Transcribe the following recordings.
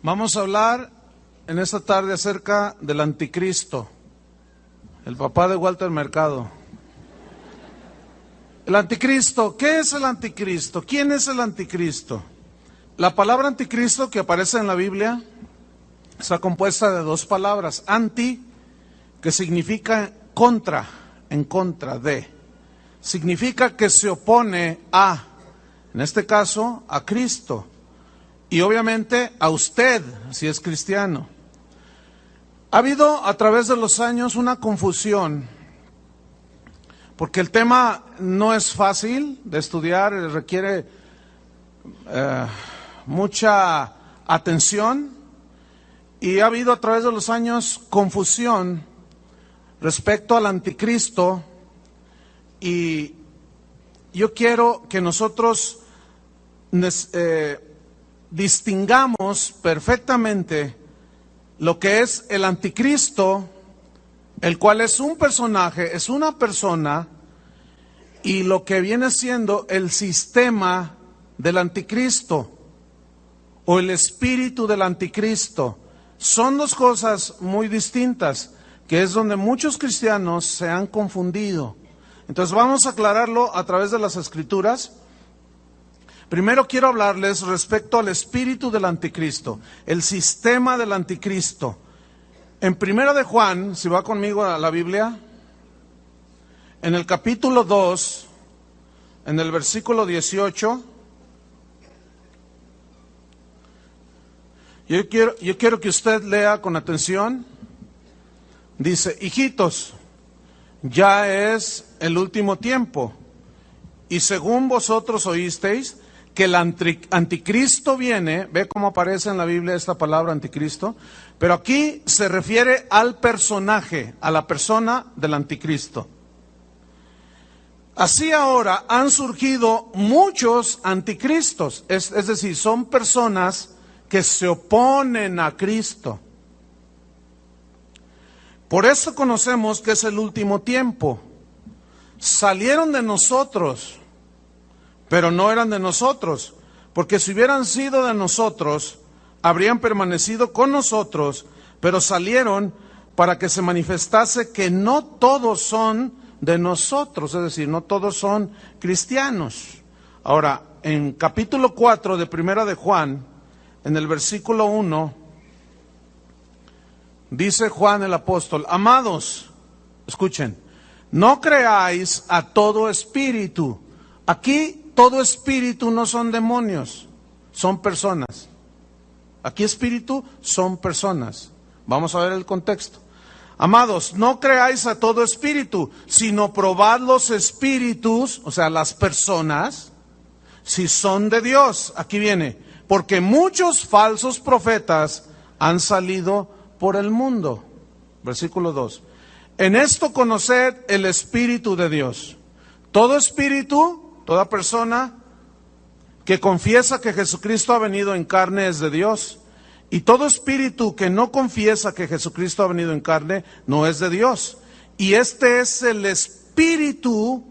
Vamos a hablar en esta tarde acerca del anticristo, el papá de Walter Mercado. El anticristo, ¿qué es el anticristo? ¿Quién es el anticristo? La palabra anticristo que aparece en la Biblia está compuesta de dos palabras. Anti, que significa contra, en contra de. Significa que se opone a, en este caso, a Cristo. Y obviamente a usted, si es cristiano. Ha habido a través de los años una confusión, porque el tema no es fácil de estudiar, requiere mucha atención, y ha habido a través de los años confusión respecto al anticristo, y yo quiero que nosotros distingamos perfectamente lo que es el anticristo, el cual es un personaje, es una persona, y lo que viene siendo el sistema del anticristo o el espíritu del anticristo. Son dos cosas muy distintas, que es donde muchos cristianos se han confundido. Entonces vamos a aclararlo a través de las Escrituras. Primero quiero hablarles respecto al espíritu del anticristo, el sistema del anticristo. En Primera de Juan, si va conmigo a la Biblia, en el capítulo 2, en el versículo 18, yo quiero que usted lea con atención. Dice: hijitos, ya es el último tiempo, y según vosotros oísteis que el anticristo viene. Ve cómo aparece en la Biblia esta palabra anticristo, pero aquí se refiere al personaje, a la persona del anticristo. Así ahora han surgido muchos anticristos, es decir, son personas que se oponen a Cristo. Por eso conocemos que es el último tiempo. Salieron de nosotros, pero no eran de nosotros, porque si hubieran sido de nosotros, habrían permanecido con nosotros, pero salieron para que se manifestase que no todos son de nosotros, es decir, no todos son cristianos. Ahora, en capítulo 4 de Primera de Juan, en el versículo 1, dice Juan el apóstol: amados, escuchen, no creáis a todo espíritu. Aquí todo espíritu no son demonios, son personas. Aquí espíritu son personas. Vamos a ver el contexto. Amados, no creáis a todo espíritu, sino probad los espíritus, o sea, las personas, si son de Dios. Aquí viene: porque muchos falsos profetas han salido por el mundo. Versículo 2. En esto conoced el Espíritu de Dios. Todo espíritu, toda persona que confiesa que Jesucristo ha venido en carne es de Dios. Y todo espíritu que no confiesa que Jesucristo ha venido en carne no es de Dios. Y este es el espíritu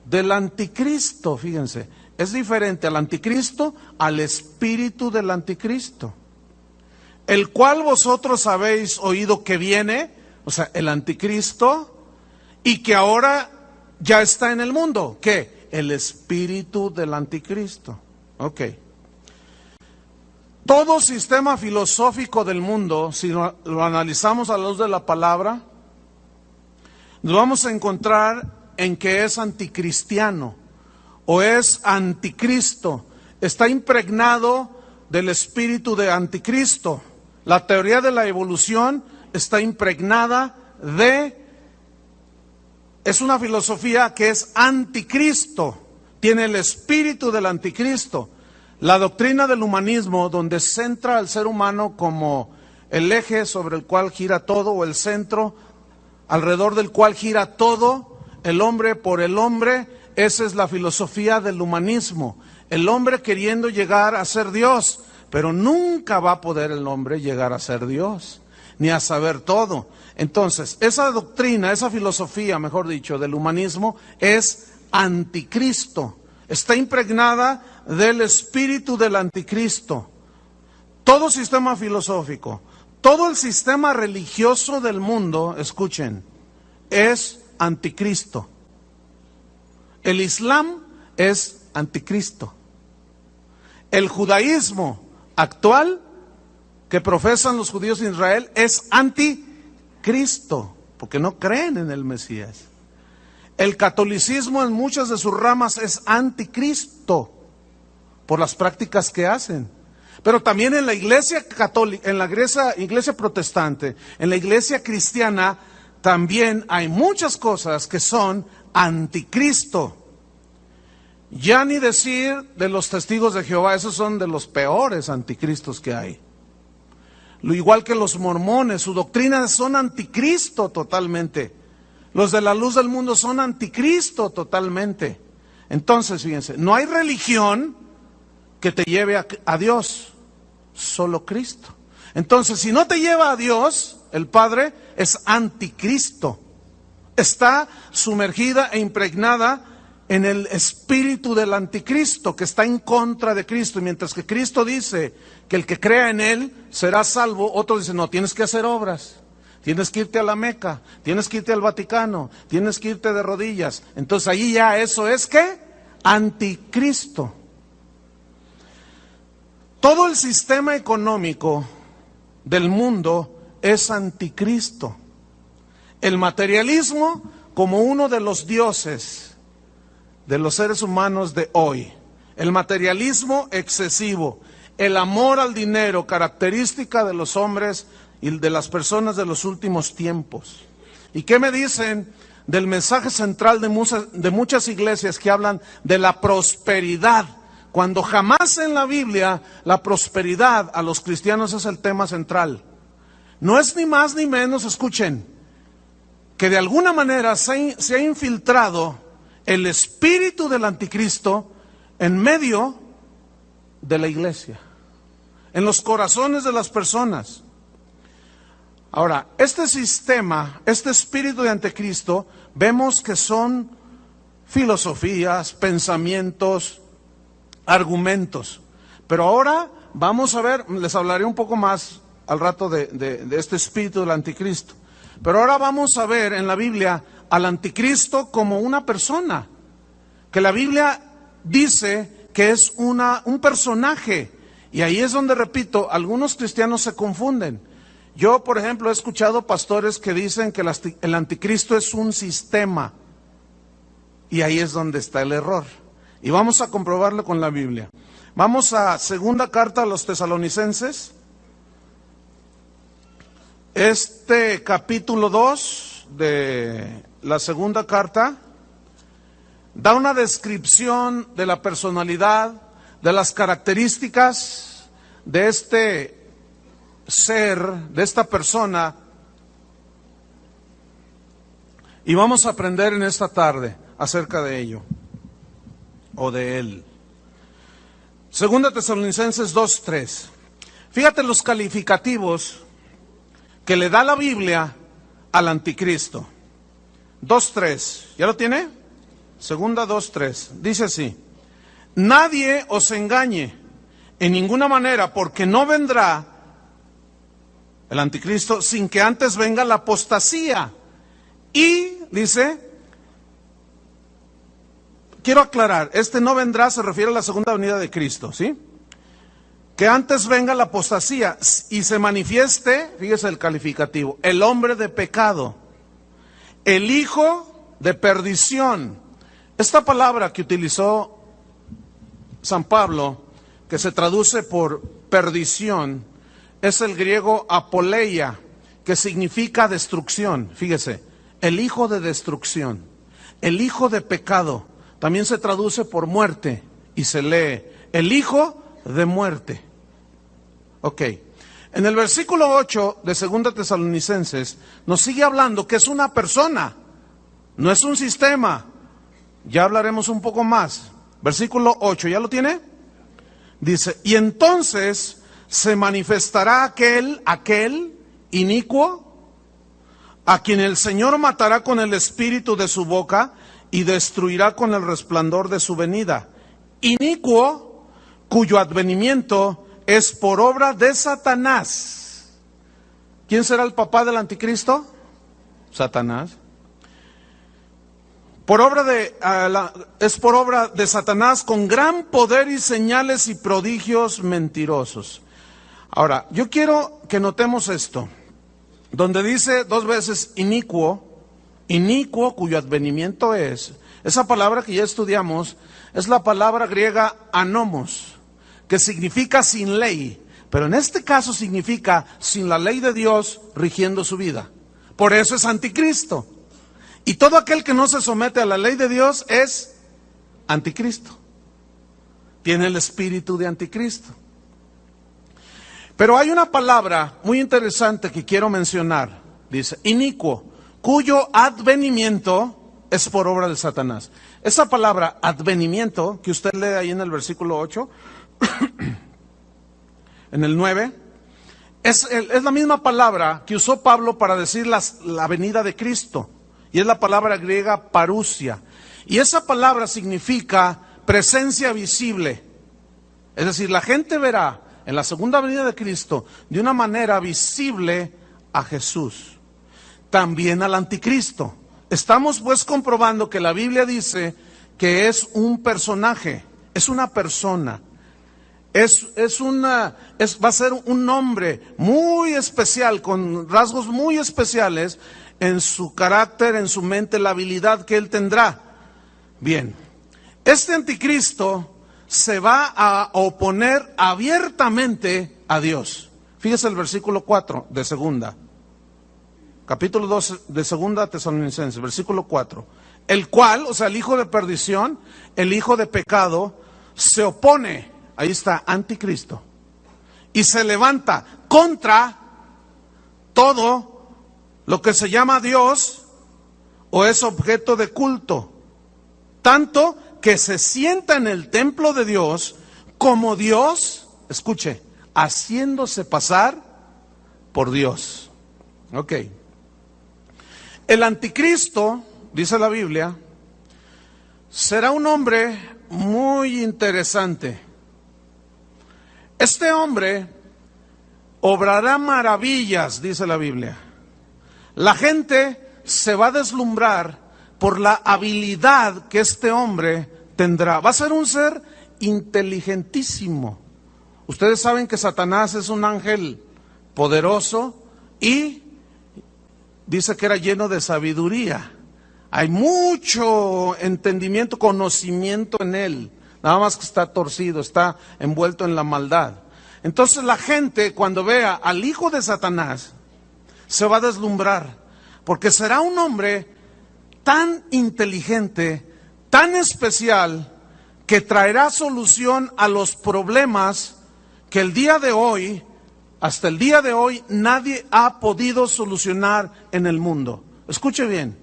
del anticristo. Fíjense, es diferente al anticristo al espíritu del anticristo, el cual vosotros habéis oído que viene, o sea, el anticristo, y que ahora ya está en el mundo. ¿Qué? El espíritu del anticristo. Ok. Todo sistema filosófico del mundo, si lo analizamos a la luz de la palabra, nos vamos a encontrar en que es anticristiano o es anticristo. Está impregnado del espíritu de anticristo. La teoría de la evolución está impregnada es una filosofía que es anticristo, tiene el espíritu del anticristo. La doctrina del humanismo, donde centra al ser humano como el eje sobre el cual gira todo, o el centro alrededor del cual gira todo, el hombre por el hombre, esa es la filosofía del humanismo. El hombre queriendo llegar a ser Dios, pero nunca va a poder el hombre llegar a ser Dios, ni a saber todo. Entonces, esa doctrina, esa filosofía, mejor dicho, del humanismo es anticristo. Está impregnada del espíritu del anticristo. todo sistema filosófico, todo el sistema religioso del mundo, escuchen, es anticristo. El Islam es anticristo. El judaísmo actual que profesan los judíos de Israel es anticristo, porque no creen en el Mesías. El catolicismo en muchas de sus ramas es anticristo por las prácticas que hacen. Pero también en la iglesia católica, en la iglesia protestante, en la iglesia cristiana, también hay muchas cosas que son anticristo. Ya ni decir de los testigos de Jehová, esos son de los peores anticristos que hay. Lo igual que los mormones, su doctrina son anticristo totalmente. Los de la luz del mundo son anticristo totalmente. Entonces, fíjense, no hay religión que te lleve a Dios, solo Cristo. Entonces, si no te lleva a Dios, el Padre es anticristo. Está sumergida e impregnada en el espíritu del anticristo, que está en contra de Cristo. Y mientras que Cristo dice que el que crea en Él será salvo, otros dicen, no, tienes que hacer obras. Tienes que irte a la Meca, tienes que irte al Vaticano, tienes que irte de rodillas. Entonces ahí ya eso es ¿qué? Anticristo. Todo el sistema económico del mundo es anticristo. El materialismo como uno de los dioses de los seres humanos de hoy. El materialismo excesivo, el amor al dinero, característica de los hombres y de las personas de los últimos tiempos. ¿Y qué me dicen del mensaje central de muchas iglesias que hablan de la prosperidad? Cuando jamás en la Biblia la prosperidad a los cristianos es el tema central. No es ni más ni menos, escuchen, que de alguna manera se ha infiltrado el espíritu del anticristo en medio de la iglesia, en los corazones de las personas. Ahora, este sistema, este espíritu de anticristo, vemos que son filosofías, pensamientos, argumentos. Pero ahora vamos a ver, les hablaré un poco más al rato de este espíritu del anticristo. Pero ahora vamos a ver en la Biblia al anticristo como una persona, que la Biblia dice que es un personaje. Y ahí es donde, repito, algunos cristianos se confunden. Yo, por ejemplo, he escuchado pastores que dicen que el anticristo es un sistema. Y ahí es donde está el error. Y vamos a comprobarlo con la Biblia. Vamos a segunda carta a los Tesalonicenses. Este capítulo 2 de la segunda carta da una descripción de la personalidad, de las características de este ser, de esta persona, y vamos a aprender en esta tarde acerca de ello, o de él. Segunda Tesalonicenses 2:3. Fíjate los calificativos que le da la Biblia al anticristo. 2:3, ¿ya lo tiene? Segunda 2:3, dice así: nadie os engañe en ninguna manera, porque no vendrá el anticristo sin que antes venga la apostasía. Y dice, quiero aclarar, este no vendrá se refiere a la segunda venida de Cristo, ¿sí? Que antes venga la apostasía y se manifieste, fíjese el calificativo, el hombre de pecado, el hijo de perdición. Esta palabra que utilizó San Pablo, que se traduce por perdición, es el griego apoleia, que significa destrucción. Fíjese, el hijo de destrucción, el hijo de pecado, también se traduce por muerte y se lee el hijo de muerte. Ok, en el versículo 8 de Segunda Tesalonicenses nos sigue hablando que es una persona, no es un sistema. Ya hablaremos un poco más. Versículo 8, ¿ya lo tiene? Dice, y entonces se manifestará aquel inicuo, a quien el Señor matará con el espíritu de su boca y destruirá con el resplandor de su venida. Inicuo, cuyo advenimiento es por obra de Satanás. ¿Quién será el papá del anticristo? Satanás. Es por obra de Satanás con gran poder y señales y prodigios mentirosos. Ahora, yo quiero que notemos esto, donde dice 2 veces inicuo, cuyo advenimiento es, esa palabra que ya estudiamos, es la palabra griega anomos, que significa sin ley, pero en este caso significa sin la ley de Dios rigiendo su vida. Por eso es anticristo. Y todo aquel que no se somete a la ley de Dios es anticristo. Tiene el espíritu de anticristo. Pero hay una palabra muy interesante que quiero mencionar. Dice, inicuo, cuyo advenimiento es por obra de Satanás. Esa palabra advenimiento, que usted lee ahí en el versículo 8, en el 9, es la misma palabra que usó Pablo para decir la venida de Cristo. Y es la palabra griega parousia. Y esa palabra significa presencia visible. Es decir, la gente verá en la segunda venida de Cristo de una manera visible a Jesús. También al anticristo. Estamos pues comprobando que la Biblia dice que es un personaje, es una persona. Va a ser un hombre muy especial, con rasgos muy especiales en su carácter, en su mente, la habilidad que él tendrá. Bien, este anticristo se va a oponer abiertamente a Dios. Fíjese el versículo 4 de segunda, capítulo 2 de segunda Tesalonicenses, versículo 4. El cual, o sea, el hijo de perdición, el hijo de pecado, se opone, ahí está, anticristo, y se levanta contra todo lo que se llama Dios o es objeto de culto, tanto que se sienta en el templo de Dios como Dios, escuche, haciéndose pasar por Dios. Ok. El anticristo, dice la Biblia, será un hombre muy interesante. Este hombre obrará maravillas, dice la Biblia. La gente se va a deslumbrar por la habilidad que este hombre tendrá. Va a ser un ser inteligentísimo. Ustedes saben que Satanás es un ángel poderoso y dice que era lleno de sabiduría. Hay mucho entendimiento, conocimiento en él. Nada más que está torcido, está envuelto en la maldad. Entonces la gente, cuando vea al hijo de Satanás, se va a deslumbrar, porque será un hombre tan inteligente, tan especial, que traerá solución a los problemas que el día de hoy, hasta el día de hoy, nadie ha podido solucionar en el mundo. Escuche bien,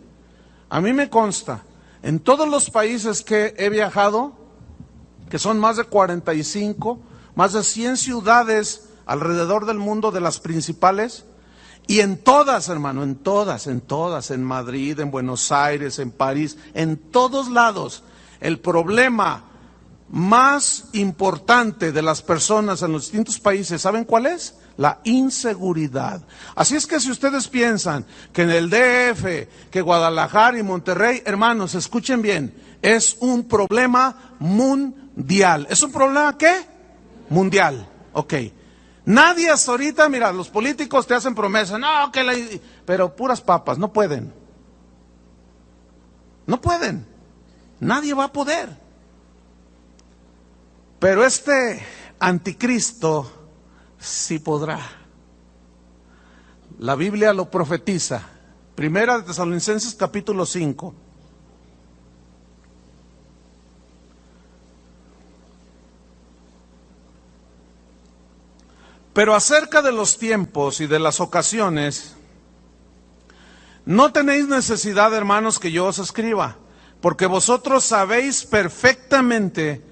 a mí me consta, en todos los países que he viajado, que son más de 45, más de 100 ciudades alrededor del mundo, de las principales, y en todas, hermano, en todas, en Madrid, en Buenos Aires, en París, en todos lados, el problema más importante de las personas en los distintos países, ¿saben cuál es? La inseguridad. Así es que si ustedes piensan que en el DF, que Guadalajara y Monterrey, hermanos, escuchen bien, es un problema mundial. ¿Es un problema qué? Mundial, ok. Nadie hasta ahorita, mira, los políticos te hacen promesas, no, pero puras papas, no pueden. No pueden. Nadie va a poder. Pero este anticristo sí podrá. La Biblia lo profetiza. Primera de Tesalonicenses capítulo 5. Pero acerca de los tiempos y de las ocasiones, no tenéis necesidad, hermanos, que yo os escriba, porque vosotros sabéis perfectamente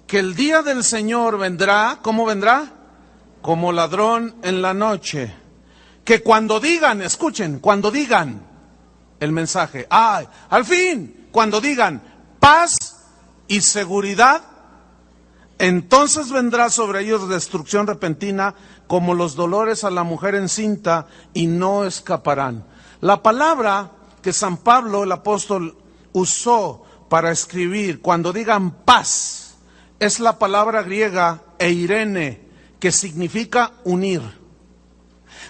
que el día del Señor vendrá, ¿cómo vendrá? Como ladrón en la noche. Que cuando digan, escuchen, cuando digan el mensaje, al fin, cuando digan paz y seguridad, Entonces vendrá sobre ellos destrucción repentina como los dolores a la mujer encinta y no escaparán. La palabra que San Pablo, el apóstol, usó para escribir cuando digan paz es la palabra griega eirene, que significa unir.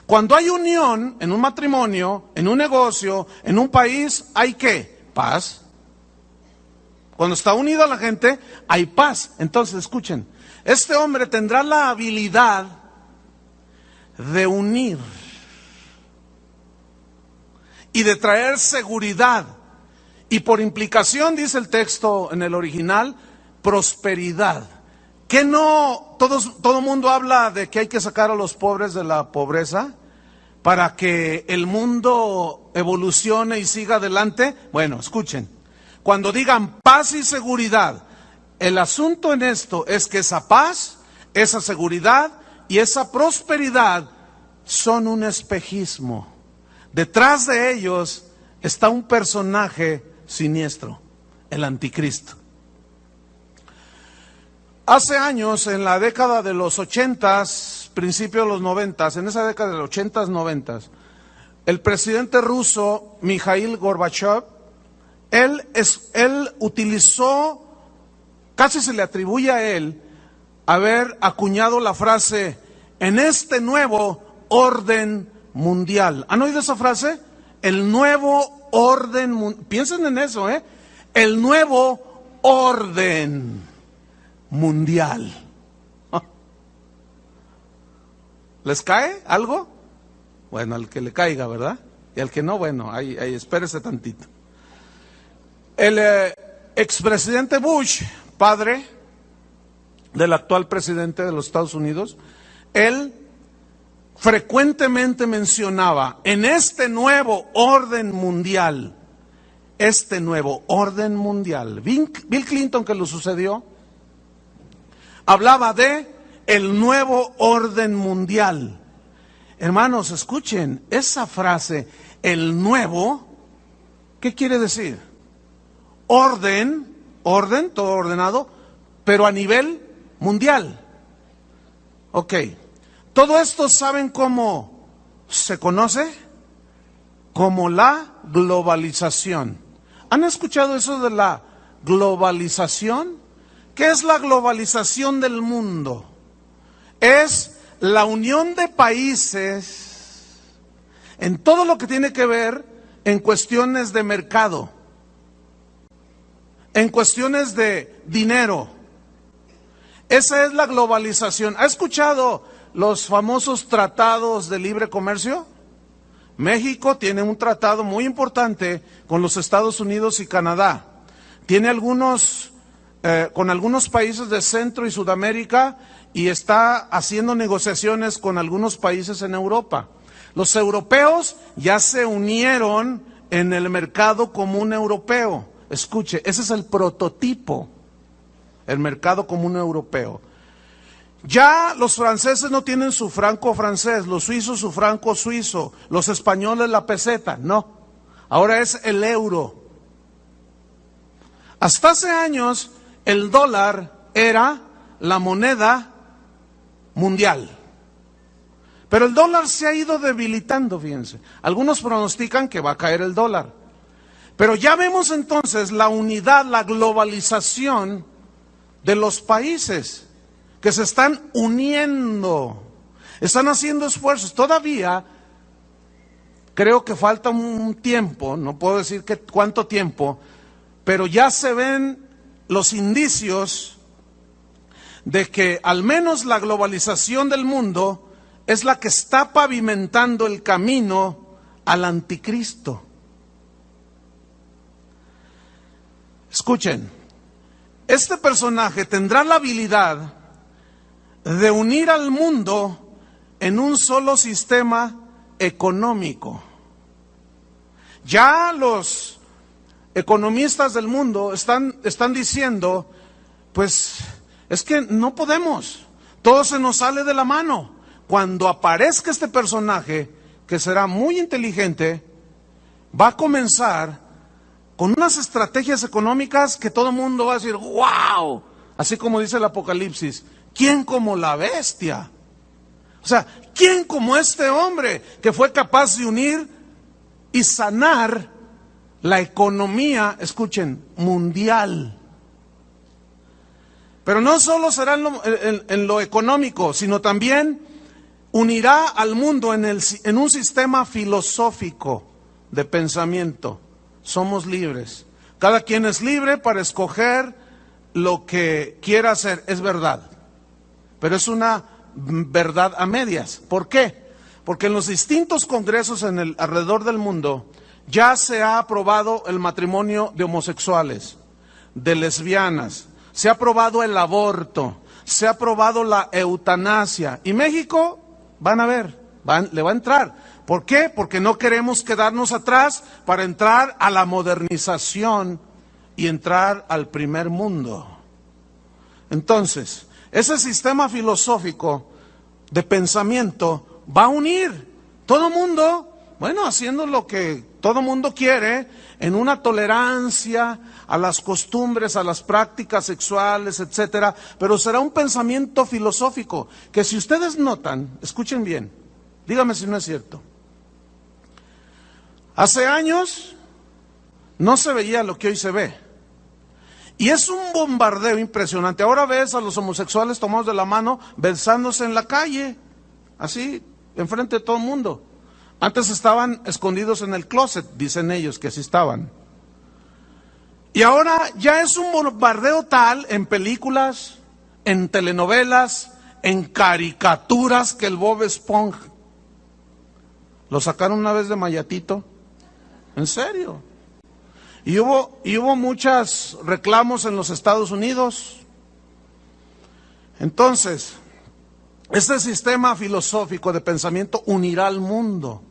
Cuando hay unión en un matrimonio, en un negocio, en un país, ¿hay qué? Paz. Cuando está unida la gente, hay paz. Entonces, escuchen, este hombre tendrá la habilidad de unir y de traer seguridad. Y por implicación, dice el texto en el original, prosperidad. ¿Que no todo mundo habla de que hay que sacar a los pobres de la pobreza para que el mundo evolucione y siga adelante? Bueno, escuchen, cuando digan paz y seguridad, el asunto en esto es que esa paz, esa seguridad y esa prosperidad son un espejismo. Detrás de ellos está un personaje siniestro, el anticristo. Hace años, en la década de los 80s, principios de los 90s, en esa década de los 80s, 90s, el presidente ruso, Mikhail Gorbachev, él utilizó, casi se le atribuye a él, haber acuñado la frase, en este nuevo orden mundial. ¿Han oído esa frase? El nuevo orden mundial. Piensen en eso, el nuevo orden mundial. ¿Les cae algo? Bueno, al que le caiga, ¿verdad? Y al que no, bueno, ahí espérese tantito. El expresidente Bush, padre del actual presidente de los Estados Unidos, él frecuentemente mencionaba, en este nuevo orden mundial, Bill Clinton, que lo sucedió, hablaba de el nuevo orden mundial. Hermanos, escuchen, esa frase, el nuevo, ¿qué quiere decir? Orden, todo ordenado, pero a nivel mundial. Ok, todo esto, ¿saben cómo se conoce? Como la globalización. ¿Han escuchado eso de la globalización? ¿Qué es la globalización del mundo? Es la unión de países en todo lo que tiene que ver en cuestiones de mercado, en cuestiones de dinero. Esa es la globalización. ¿Ha escuchado los famosos tratados de libre comercio? México tiene un tratado muy importante con los Estados Unidos y Canadá. Tiene con algunos países de Centro y Sudamérica y está haciendo negociaciones con algunos países en Europa. Los europeos ya se unieron en el mercado común europeo. Escuche, ese es el prototipo, el mercado común europeo. Ya los franceses no tienen su franco francés, los suizos su franco suizo, los españoles la peseta, no. Ahora es el euro. Hasta hace años el dólar era la moneda mundial. Pero el dólar se ha ido debilitando, fíjense. Algunos pronostican que va a caer el dólar. Pero ya vemos entonces la unidad, la globalización de los países que se están uniendo, están haciendo esfuerzos. Todavía creo que falta un tiempo, no puedo decir cuánto tiempo, pero ya se ven los indicios de que al menos la globalización del mundo es la que está pavimentando el camino al anticristo. Escuchen, este personaje tendrá la habilidad de unir al mundo en un solo sistema económico. Ya los economistas del mundo están diciendo, pues es que no podemos, todo se nos sale de la mano. Cuando aparezca este personaje, que será muy inteligente, va a comenzar con unas estrategias económicas que todo el mundo va a decir, wow, Así como dice el Apocalipsis, ¿quién como la bestia? O sea, ¿quién como este hombre que fue capaz de unir y sanar la economía, escuchen, mundial? Pero no solo será en lo económico, sino también unirá al mundo en un sistema filosófico de pensamiento. Somos libres. Cada quien es libre para escoger lo que quiera hacer. Es verdad. Pero es una verdad a medias. ¿Por qué? Porque en los distintos congresos alrededor del mundo ya se ha aprobado el matrimonio de homosexuales, de lesbianas, se ha aprobado el aborto, se ha aprobado la eutanasia. Y México, van a ver, le va a entrar. ¿Por qué? Porque no queremos quedarnos atrás para entrar a la modernización y entrar al primer mundo. Entonces, ese sistema filosófico de pensamiento va a unir todo mundo, bueno, haciendo lo que todo mundo quiere, en una tolerancia a las costumbres, a las prácticas sexuales, etcétera, pero será un pensamiento filosófico que, si ustedes notan, escuchen bien, dígame si no es cierto. Hace años no se veía lo que hoy se ve. Y es un bombardeo impresionante. Ahora ves a los homosexuales tomados de la mano, besándose en la calle, así, enfrente de todo el mundo. Antes estaban escondidos en el closet, dicen ellos que así estaban. Y ahora ya es un bombardeo tal en películas, en telenovelas, en caricaturas, que el Bob Esponja lo sacaron una vez de Mayatito. ¿En serio? Y hubo muchos reclamos en los Estados Unidos. Entonces, este sistema filosófico de pensamiento unirá al mundo.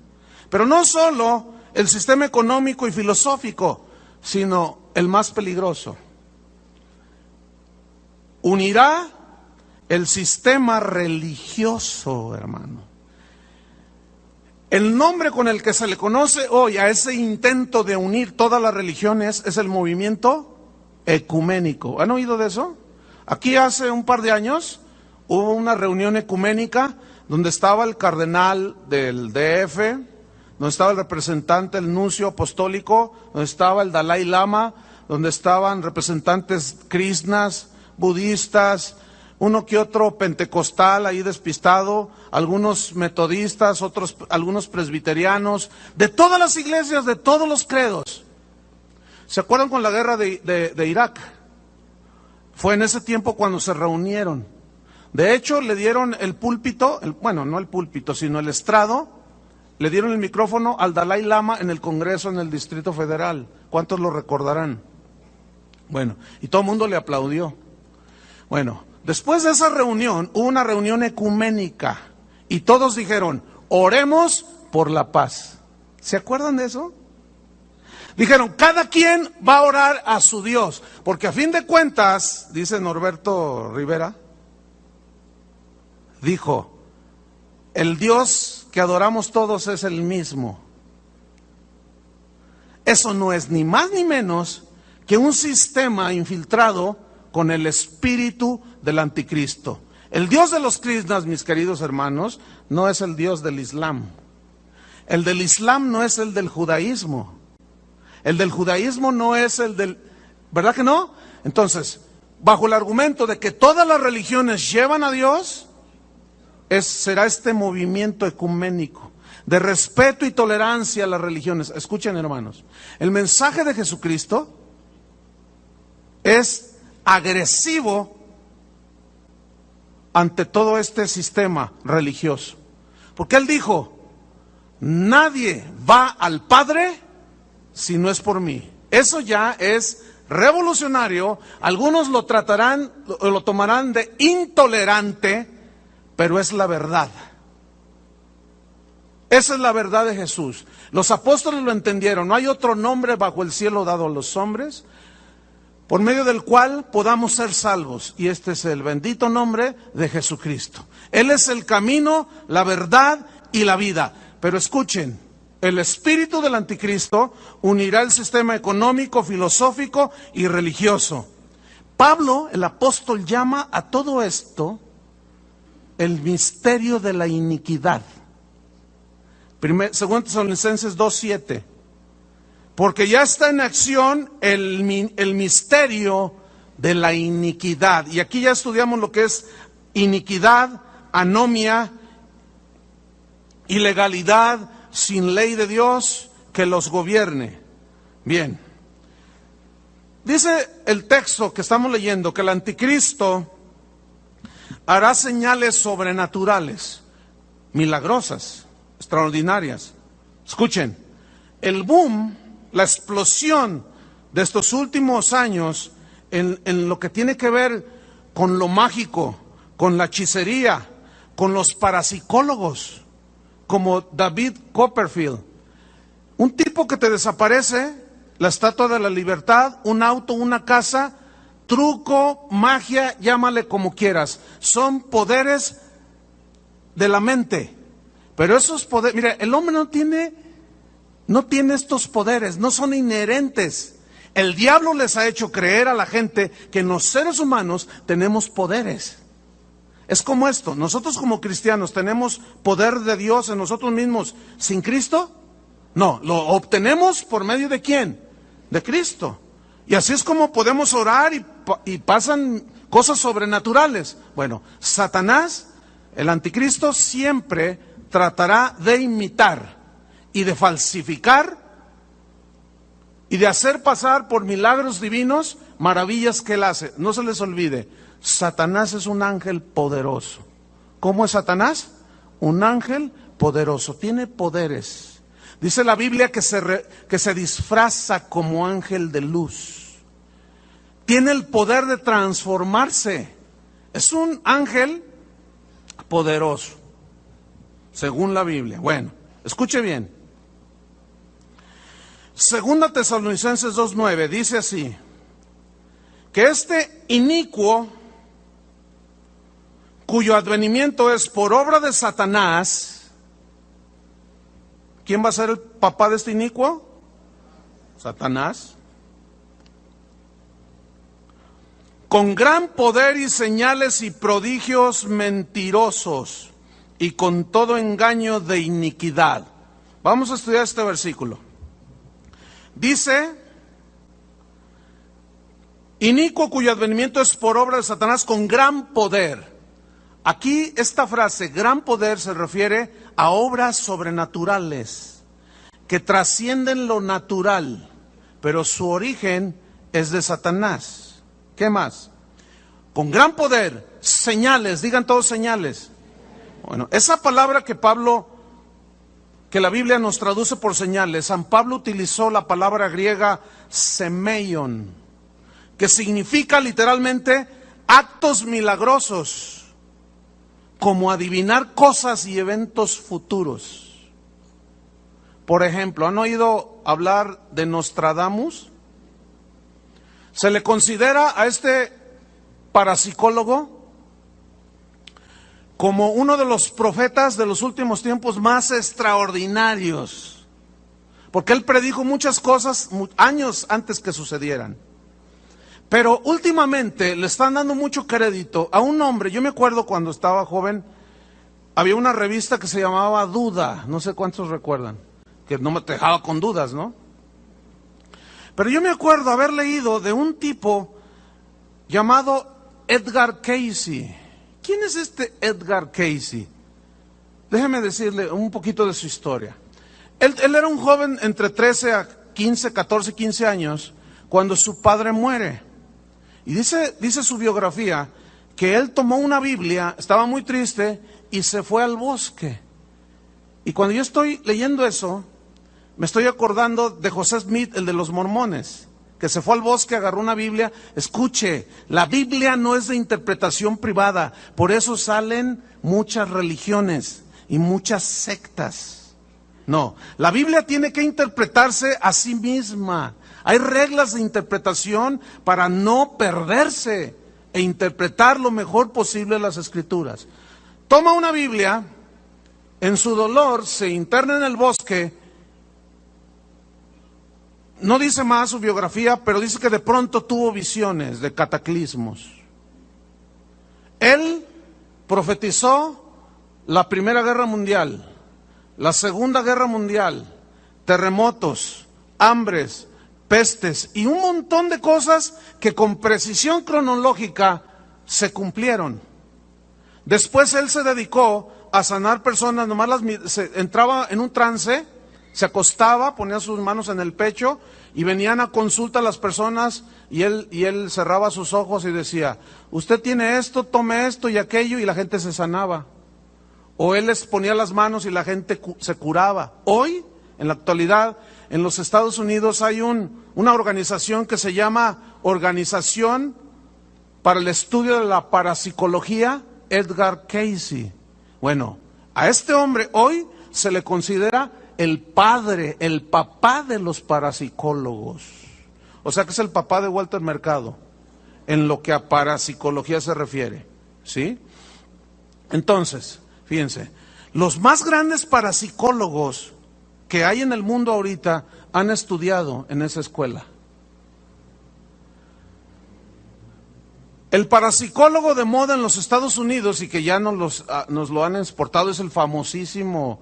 Pero no solo el sistema económico y filosófico, sino el más peligroso. Unirá el sistema religioso, hermano. El nombre con el que se le conoce hoy a ese intento de unir todas las religiones es el movimiento ecuménico. ¿Han oído de eso? Aquí hace un par de años hubo una reunión ecuménica donde estaba el cardenal del DF, donde estaba el representante, el nuncio apostólico, donde estaba el Dalai Lama, donde estaban representantes krishnas, budistas, uno que otro pentecostal ahí despistado, algunos metodistas, algunos presbiterianos, de todas las iglesias, de todos los credos. ¿Se acuerdan con la guerra de Irak? Fue en ese tiempo cuando se reunieron. De hecho, le dieron el púlpito, bueno, no el púlpito, sino el estrado, le dieron el micrófono al Dalai Lama en el Congreso, en el Distrito Federal. ¿Cuántos lo recordarán? Bueno, y todo el mundo le aplaudió. Bueno, después de esa reunión, hubo una reunión ecuménica y todos dijeron, oremos por la paz. ¿Se acuerdan de eso? Dijeron, cada quien va a orar a su Dios, porque a fin de cuentas, dice Norberto Rivera, dijo, el Dios que adoramos todos es el mismo. Eso no es ni más ni menos que un sistema infiltrado con el espíritu del anticristo. El Dios de los krishnas, mis queridos hermanos, no es el Dios del Islam. El del Islam no es el del judaísmo. El del judaísmo no es el del... ¿Verdad que no? Entonces, bajo el argumento de que todas las religiones llevan a Dios, será este movimiento ecuménico de respeto y tolerancia a las religiones. Escuchen, hermanos, el mensaje de Jesucristo es agresivo ante todo este sistema religioso, porque Él dijo, nadie va al Padre si no es por mí. Eso ya es revolucionario. Algunos lo tratarán, lo tomarán de intolerante, pero es la verdad. Esa es la verdad de Jesús. Los apóstoles lo entendieron. No hay otro nombre bajo el cielo dado a los hombres por medio del cual podamos ser salvos. Y este es el bendito nombre de Jesucristo. Él es el camino, la verdad y la vida. Pero escuchen, el espíritu del anticristo unirá el sistema económico, filosófico y religioso. Pablo, el apóstol, llama a todo esto el misterio de la iniquidad. 2 Tesalonicenses 2:7. Porque ya está en acción el misterio de la iniquidad. Y aquí ya estudiamos lo que es iniquidad, anomia, ilegalidad, sin ley de Dios que los gobierne. Bien. Dice el texto que estamos leyendo que el anticristo hará señales sobrenaturales, milagrosas, extraordinarias. Escuchen, el boom, la explosión de estos últimos años en lo que tiene que ver con lo mágico, con la hechicería, con los parapsicólogos, como David Copperfield, un tipo que te desaparece, la Estatua de la Libertad, un auto, una casa, truco, magia, llámale como quieras, son poderes de la mente. Pero esos poderes, mira, el hombre no tiene estos poderes, no son inherentes. El diablo les ha hecho creer a la gente que los seres humanos tenemos poderes. Es como esto, nosotros como cristianos tenemos poder de Dios en nosotros mismos sin Cristo. No, lo obtenemos por medio de ¿quién? De Cristo. Y así es como podemos orar y pasan cosas sobrenaturales. Bueno, Satanás, el anticristo, siempre tratará de imitar y de falsificar y de hacer pasar por milagros divinos maravillas que él hace. No se les olvide, Satanás es un ángel poderoso. ¿Cómo es Satanás? Un ángel poderoso, tiene poderes. Dice la Biblia que se disfraza como ángel de luz. Tiene el poder de transformarse. Es un ángel poderoso, según la Biblia. Bueno, escuche bien. 2 Tesalonicenses 2:9 dice así, que este inicuo, cuyo advenimiento es por obra de Satanás. ¿Quién va a ser el papá de este inicuo? Satanás. Con gran poder y señales y prodigios mentirosos y con todo engaño de iniquidad. Vamos a estudiar este versículo. Dice, inicuo cuyo advenimiento es por obra de Satanás con gran poder. Aquí esta frase, gran poder, se refiere a obras sobrenaturales que trascienden lo natural, pero su origen es de Satanás. ¿Qué más? Con gran poder, señales, digan todos señales. Bueno, esa palabra que la Biblia nos traduce por señales, San Pablo utilizó la palabra griega semeion, que significa literalmente actos milagrosos, como adivinar cosas y eventos futuros. Por ejemplo, ¿han oído hablar de Nostradamus? Se le considera a este parapsicólogo como uno de los profetas de los últimos tiempos más extraordinarios, porque él predijo muchas cosas años antes que sucedieran. Pero últimamente le están dando mucho crédito a un hombre. Yo me acuerdo cuando estaba joven, había una revista que se llamaba Duda, no sé cuántos recuerdan, que no me dejaba con dudas, ¿no? Pero yo me acuerdo haber leído de un tipo llamado Edgar Cayce. ¿Quién es este Edgar Cayce? Déjeme decirle un poquito de su historia. Él era un joven entre 13 a 15, 14, 15 años, cuando su padre muere. Y dice su biografía que él tomó una Biblia, estaba muy triste y se fue al bosque. Y cuando yo estoy leyendo eso, me estoy acordando de José Smith, el de los mormones, que se fue al bosque, agarró una Biblia. Escuche, la Biblia no es de interpretación privada, por eso salen muchas religiones y muchas sectas. No, la Biblia tiene que interpretarse a sí misma. Hay reglas de interpretación para no perderse e interpretar lo mejor posible las Escrituras. Toma una Biblia, en su dolor se interna en el bosque, no dice más su biografía, pero dice que de pronto tuvo visiones de cataclismos. Él profetizó la Primera Guerra Mundial, la Segunda Guerra Mundial, terremotos, hambres, pestes y un montón de cosas que con precisión cronológica se cumplieron. Después él se dedicó a sanar personas, entraba en un trance, se acostaba, ponía sus manos en el pecho y venían a consulta a las personas y él cerraba sus ojos y decía, usted tiene esto, tome esto y aquello, y la gente se sanaba. O él les ponía las manos y la gente se curaba. Hoy, en la actualidad, en los Estados Unidos hay una organización que se llama Organización para el Estudio de la Parapsicología, Edgar Cayce. Bueno, a este hombre hoy se le considera el padre, el papá de los parapsicólogos. O sea que es el papá de Walter Mercado, en lo que a parapsicología se refiere, ¿sí? Entonces, fíjense, los más grandes parapsicólogos que hay en el mundo ahorita han estudiado en esa escuela. El parapsicólogo de moda en los Estados Unidos, y que ya nos lo han exportado, es el famosísimo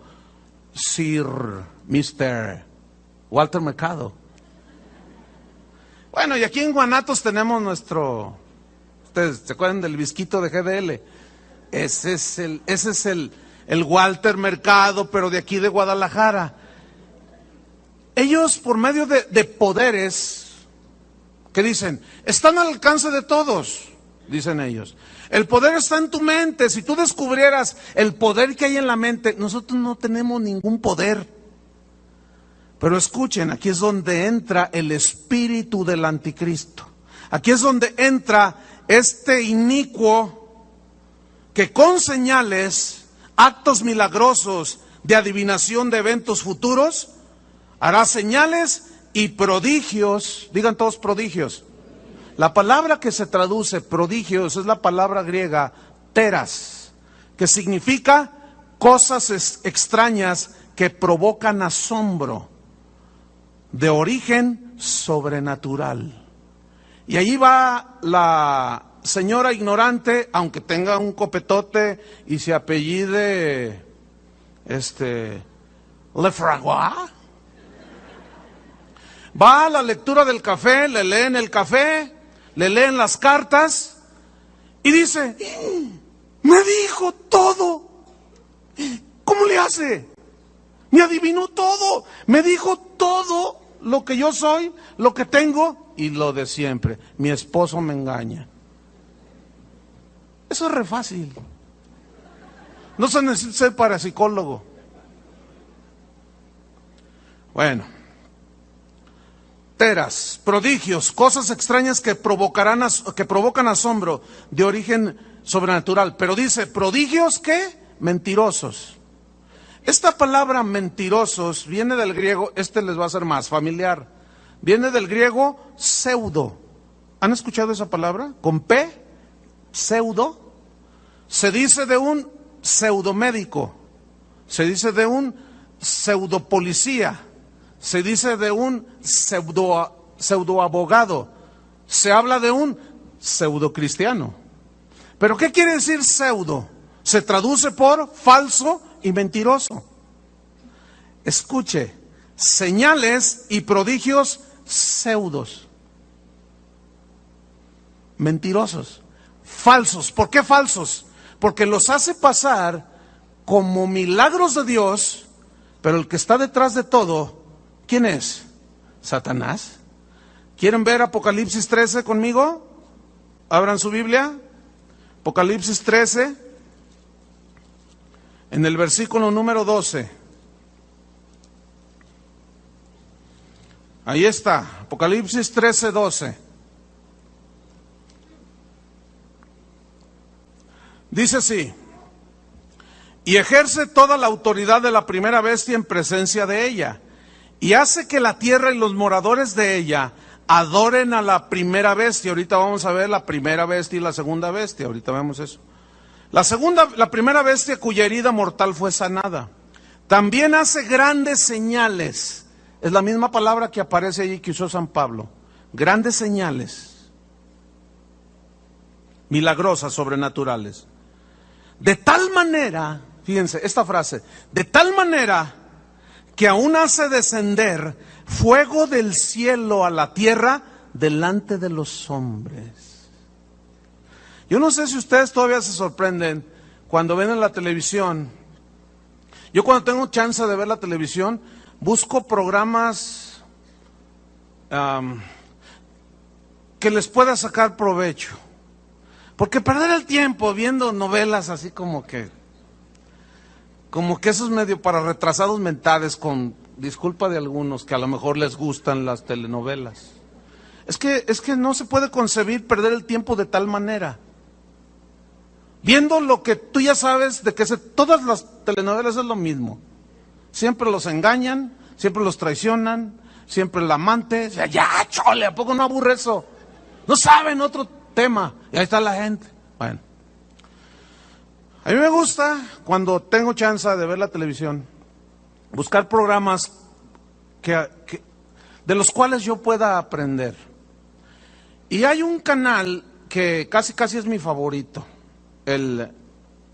Mr. Walter Mercado. Bueno, y aquí en Guanatos tenemos ustedes se acuerdan del Visquito de GDL. Ese es el Walter Mercado, pero de aquí de Guadalajara. Ellos, por medio de poderes que dicen, están al alcance de todos, dicen ellos. El poder está en tu mente. Si tú descubrieras el poder que hay en la mente, nosotros no tenemos ningún poder. Pero escuchen, aquí es donde entra el espíritu del anticristo. Aquí es donde entra este inicuo que con señales, actos milagrosos de adivinación de eventos futuros, hará señales y prodigios. Digan todos prodigios. La palabra que se traduce prodigios es la palabra griega teras, que significa cosas extrañas que provocan asombro, de origen sobrenatural. Y allí va la señora ignorante, aunque tenga un copetote y se apellide Lefrancois. Va a la lectura del café, le leen el café, le leen las cartas y dice, me dijo todo. ¿Cómo le hace? Me adivinó todo, me dijo todo lo que yo soy, lo que tengo y lo de siempre. Mi esposo me engaña. Eso es re fácil. No se necesita ser parapsicólogo. Bueno. Teras, prodigios, cosas extrañas que provocan asombro de origen sobrenatural. Pero dice, prodigios ¿qué? Mentirosos. Esta palabra mentirosos viene del griego, les va a ser más familiar. Viene del griego pseudo. ¿Han escuchado esa palabra? Con P, pseudo. Se dice de un pseudomédico, se dice de un pseudopolicía, se dice de un pseudoabogado, se habla de un pseudocristiano. ¿Pero qué quiere decir pseudo? Se traduce por falso y mentiroso. Escuche, señales y prodigios pseudos, mentirosos, falsos. ¿Por qué falsos? Porque los hace pasar como milagros de Dios, pero el que está detrás de todo, ¿quién es? Satanás. ¿Quieren ver Apocalipsis 13 conmigo? Abran su Biblia. Apocalipsis 13, en el versículo número 12. Ahí está, Apocalipsis 13, 12. Dice así: y ejerce toda la autoridad de la primera bestia en presencia de ella, y hace que la tierra y los moradores de ella adoren a la primera bestia. Ahorita vamos a ver la primera bestia y la segunda bestia, ahorita vemos eso. La primera bestia cuya herida mortal fue sanada. También hace grandes señales. es la misma palabra que aparece allí que usó San Pablo. Grandes señales, milagrosas, sobrenaturales. De tal manera, fíjense esta frase, de tal manera que aún hace descender fuego del cielo a la tierra delante de los hombres. Yo no sé si ustedes todavía se sorprenden cuando ven en la televisión. Yo cuando tengo chance de ver la televisión, busco programas que les pueda sacar provecho. Porque perder el tiempo viendo novelas así como que esos medio para retrasados mentales, con disculpa de algunos que a lo mejor les gustan las telenovelas. Es que no se puede concebir perder el tiempo de tal manera. Viendo lo que tú ya sabes de que todas las telenovelas es lo mismo. Siempre los engañan, siempre los traicionan, siempre el amante. O sea, ya, chole, ¿a poco no aburre eso? No saben otro tema. Y ahí está la gente. Bueno. A mí me gusta, cuando tengo chance de ver la televisión, buscar programas de los cuales yo pueda aprender. Y hay un canal que casi es mi favorito, el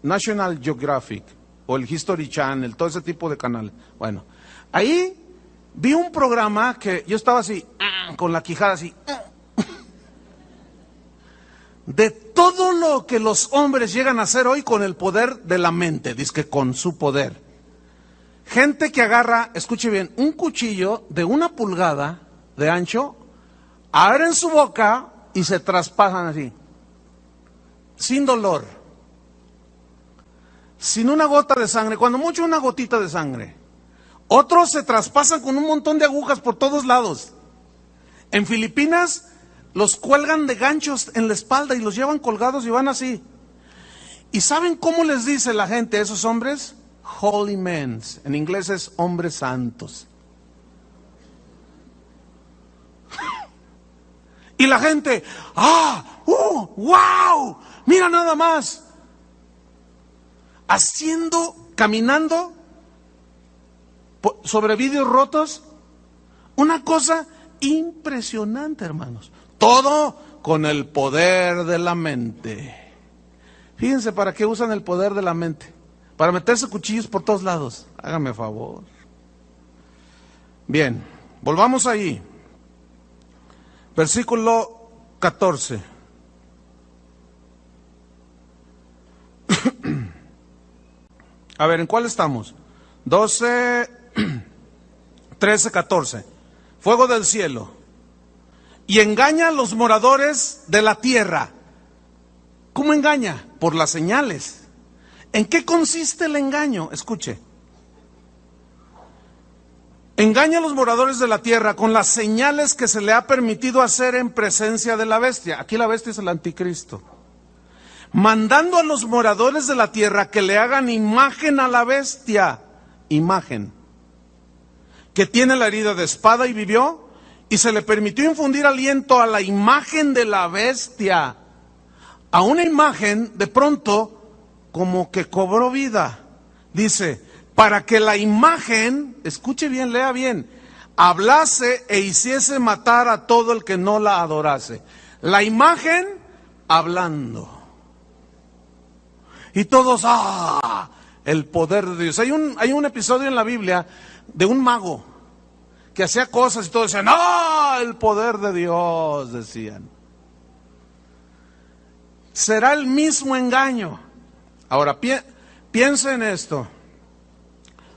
National Geographic o el History Channel, todo ese tipo de canales. Bueno, ahí vi un programa que yo estaba así, con la quijada así, de todo lo que los hombres llegan a hacer hoy con el poder de la mente, dizque con su poder. Gente que agarra, escuche bien, un cuchillo de 1 pulgada de ancho, abren su boca y se traspasan así, sin dolor, sin una gota de sangre, cuando mucho una gotita de sangre. Otros se traspasan con un montón de agujas por todos lados. En Filipinas los cuelgan de ganchos en la espalda y los llevan colgados y van así. ¿Y saben cómo les dice la gente a esos hombres? Holy men. En inglés es hombres santos. Y la gente, wow, mira nada más. Caminando sobre vidrios rotos, una cosa impresionante, hermanos. Todo con el poder de la mente. Fíjense para qué usan el poder de la mente. Para meterse cuchillos por todos lados. Hágame favor. Bien, volvamos ahí. Versículo 14. A ver, ¿en cuál estamos? 12, 13, 14. Fuego del cielo. Y engaña a los moradores de la tierra. ¿Cómo engaña? Por las señales. ¿En qué consiste el engaño? Escuche. Engaña a los moradores de la tierra con las señales que se le ha permitido hacer en presencia de la bestia. Aquí la bestia es el anticristo. Mandando a los moradores de la tierra que le hagan imagen a la bestia. Imagen. Que tiene la herida de espada y vivió. Y se le permitió infundir aliento a la imagen de la bestia. A una imagen, de pronto, como que cobró vida. Dice, para que la imagen, escuche bien, lea bien, hablase e hiciese matar a todo el que no la adorase. La imagen, hablando. Y todos, el poder de Dios. Hay un episodio en la Biblia de un mago que hacía cosas y todos decían, el poder de Dios, decían. Será el mismo engaño. Ahora, piensa en esto.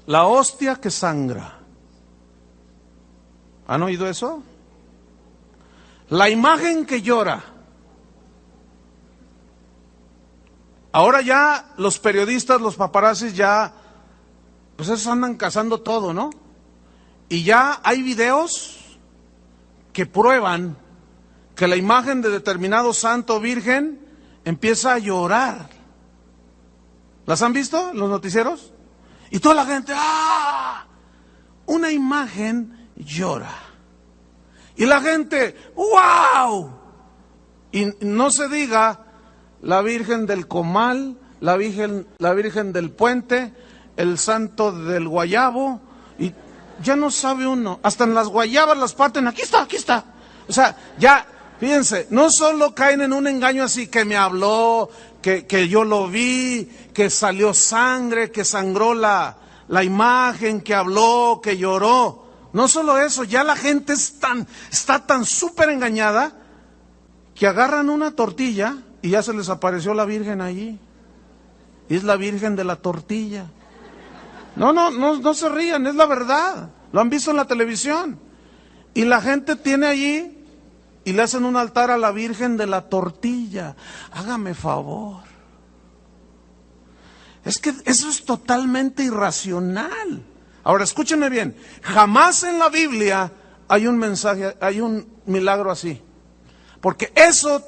La hostia que sangra. ¿Han oído eso? La imagen que llora. Ahora ya los periodistas, los paparazzis ya, pues esos andan cazando todo, ¿no? Y ya hay videos que prueban que la imagen de determinado santo o virgen empieza a llorar. ¿Las han visto en los noticieros? Y toda la gente, una imagen llora. Y la gente, ¡wow! Y no se diga la Virgen del Comal, la Virgen del Puente, el Santo del Guayabo, y ya no sabe uno. Hasta en las guayabas las parten. Aquí está, aquí está. O sea, ya, fíjense, no solo caen en un engaño así que me habló, que yo lo vi, que salió sangre, que sangró la imagen, que habló, que lloró. No solo eso, ya la gente está tan súper engañada que agarran una tortilla y ya se les apareció la Virgen allí. Y es la Virgen de la tortilla. No se rían, es la verdad. Lo han visto en la televisión. Y la gente tiene allí y le hacen un altar a la Virgen de la tortilla. Hágame favor. Es que eso es totalmente irracional. Ahora escúchenme bien, jamás en la Biblia hay un mensaje, hay un milagro así. Porque eso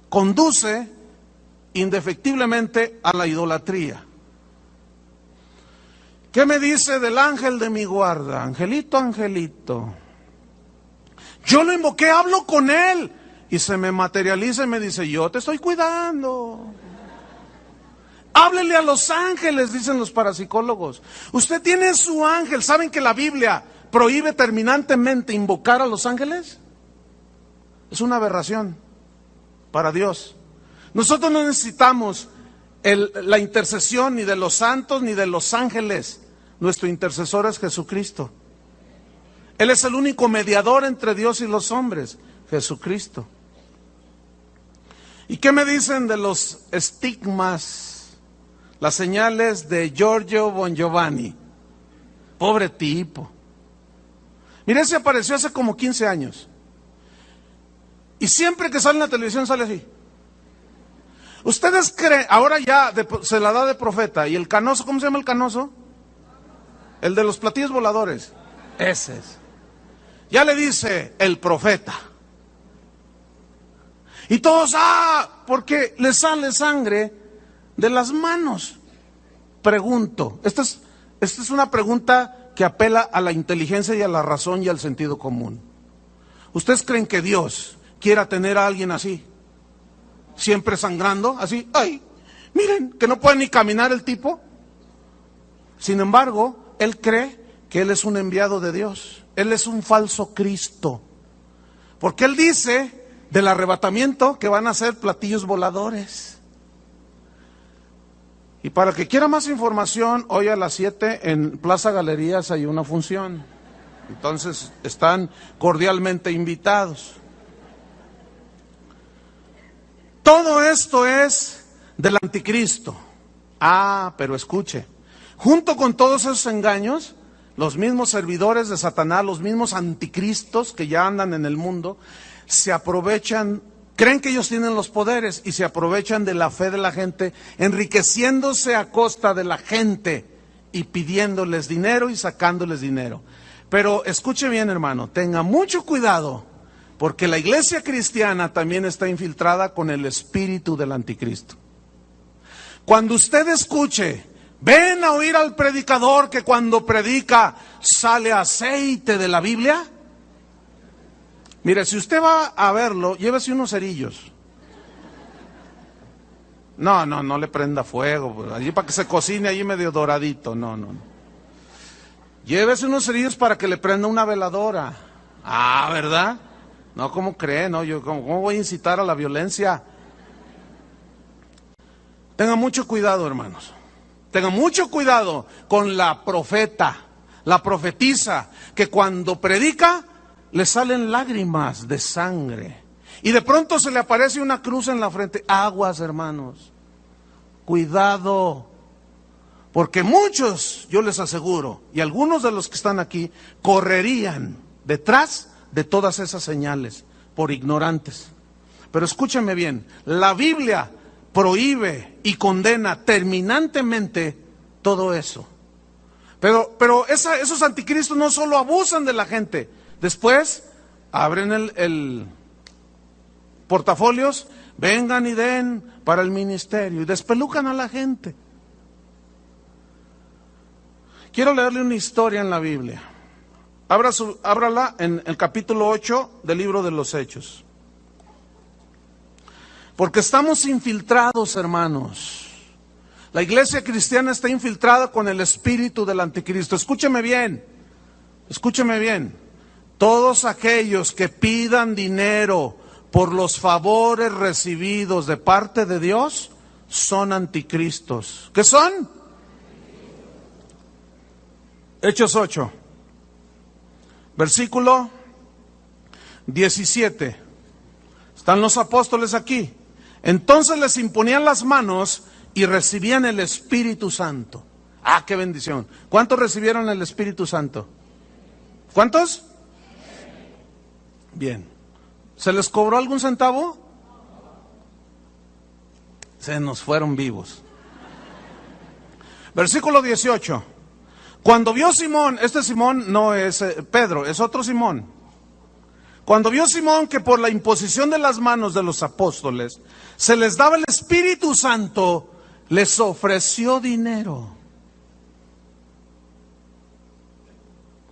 conduce indefectiblemente a la idolatría. ¿Qué me dice del ángel de mi guarda? Angelito, angelito. Yo lo invoqué, hablo con él y se me materializa y me dice, yo te estoy cuidando. Háblele a los ángeles, dicen los parapsicólogos. Usted tiene su ángel. ¿Saben que la Biblia prohíbe terminantemente invocar a los ángeles? Es una aberración para Dios. Nosotros no necesitamos la intercesión ni de los santos ni de los ángeles. Nuestro intercesor es Jesucristo. Él es el único mediador entre Dios y los hombres, Jesucristo. ¿Y qué me dicen de los estigmas? Las señales de Giorgio Bon Giovanni. Pobre tipo. Mire, se apareció hace como 15 años. Y siempre que sale en la televisión sale así. ¿Ustedes creen? Ahora ya se la da de profeta. ¿Y el canoso? ¿Cómo se llama el canoso? El de los platillos voladores. Ese es. Ya le dice el profeta. Y todos, porque le sale sangre de las manos. Pregunto, esta es una pregunta que apela a la inteligencia y a la razón y al sentido común. ¿Ustedes creen que Dios quiera tener a alguien así? Siempre sangrando, así, ay, miren, que no puede ni caminar el tipo. Sin embargo, él cree que él es un enviado de Dios. Él es un falso Cristo. Porque él dice del arrebatamiento que van a ser platillos voladores. Y para el que quiera más información, hoy a las 7 en Plaza Galerías hay una función. Entonces están cordialmente invitados. Todo esto es del anticristo. Pero escuche, junto con todos esos engaños, los mismos servidores de Satanás, los mismos anticristos que ya andan en el mundo, se aprovechan, creen que ellos tienen los poderes y se aprovechan de la fe de la gente, enriqueciéndose a costa de la gente y pidiéndoles dinero y sacándoles dinero. Pero escuche bien, hermano, tenga mucho cuidado, porque la iglesia cristiana también está infiltrada con el espíritu del anticristo. Cuando usted escuche, ven a oír al predicador que cuando predica sale aceite de la Biblia. Mire, si usted va a verlo, llévese unos cerillos. No le prenda fuego, allí para que se cocine allí medio doradito, no. Llévese unos cerillos para que le prenda una veladora. ¿Verdad? No, ¿cómo cree? No, yo ¿cómo voy a incitar a la violencia? Tenga mucho cuidado, hermanos. Tenga mucho cuidado con la profeta, la profetisa, que cuando predica le salen lágrimas de sangre. Y de pronto se le aparece una cruz en la frente. Aguas, hermanos. Cuidado. Porque muchos, yo les aseguro, y algunos de los que están aquí, correrían detrás de todas esas señales por ignorantes. Pero escúchame bien, la Biblia prohíbe y condena terminantemente todo eso. Pero esos anticristos no solo abusan de la gente, después abren el portafolios, vengan y den para el ministerio y despelucan a la gente. Quiero leerle una historia en la Biblia. Ábrala en el capítulo 8 del libro de los Hechos. Porque estamos infiltrados, hermanos. La iglesia cristiana está infiltrada con el espíritu del anticristo. Escúcheme bien. Escúcheme bien, todos aquellos que pidan dinero por los favores recibidos de parte de Dios son anticristos. ¿Qué son? Hechos 8, versículo 17. Están los apóstoles aquí. Entonces les imponían las manos y recibían el Espíritu Santo. ¡Ah, qué bendición! ¿Cuántos recibieron el Espíritu Santo? ¿Cuántos? Bien. ¿Se les cobró algún centavo? Se nos fueron vivos. Versículo 18. Cuando vio Simón, este Simón no es Pedro, es otro Simón. Cuando vio Simón que por la imposición de las manos de los apóstoles se les daba el Espíritu Santo, les ofreció dinero.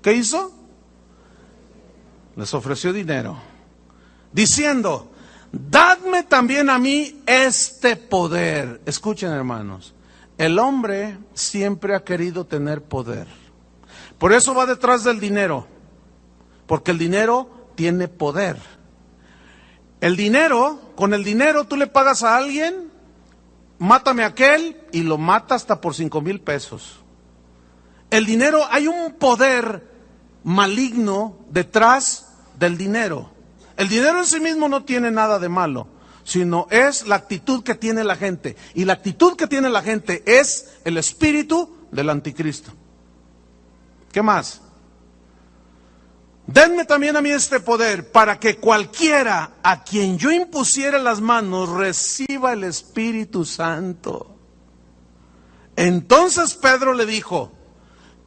¿Qué hizo? Les ofreció dinero, diciendo: dadme también a mí este poder. Escuchen, hermanos, el hombre siempre ha querido tener poder. Por eso va detrás del dinero, porque el dinero tiene poder. El dinero, con el dinero tú le pagas a alguien, mátame a aquel, y lo mata hasta por 5,000 pesos. El dinero, hay un poder maligno detrás del dinero. El dinero en sí mismo no tiene nada de malo, sino es la actitud que tiene la gente. Y la actitud que tiene la gente es el espíritu del anticristo. ¿Qué más? Denme también a mí este poder para que cualquiera a quien yo impusiera las manos reciba el Espíritu Santo. Entonces Pedro le dijo: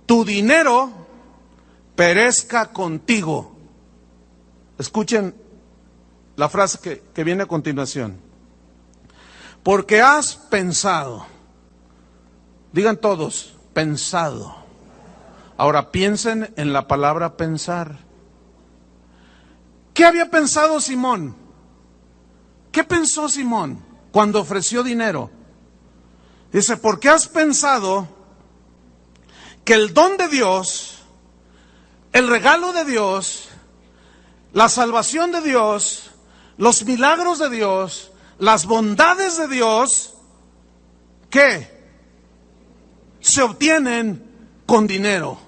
tu dinero perezca contigo. Escuchen la frase que viene a continuación. Porque has pensado. Digan todos, pensado. Ahora piensen en la palabra pensar. ¿Qué había pensado Simón? ¿Qué pensó Simón cuando ofreció dinero? Dice: porque has pensado que el don de Dios, el regalo de Dios, la salvación de Dios, los milagros de Dios, las bondades de Dios, ¿qué? Se obtienen con dinero.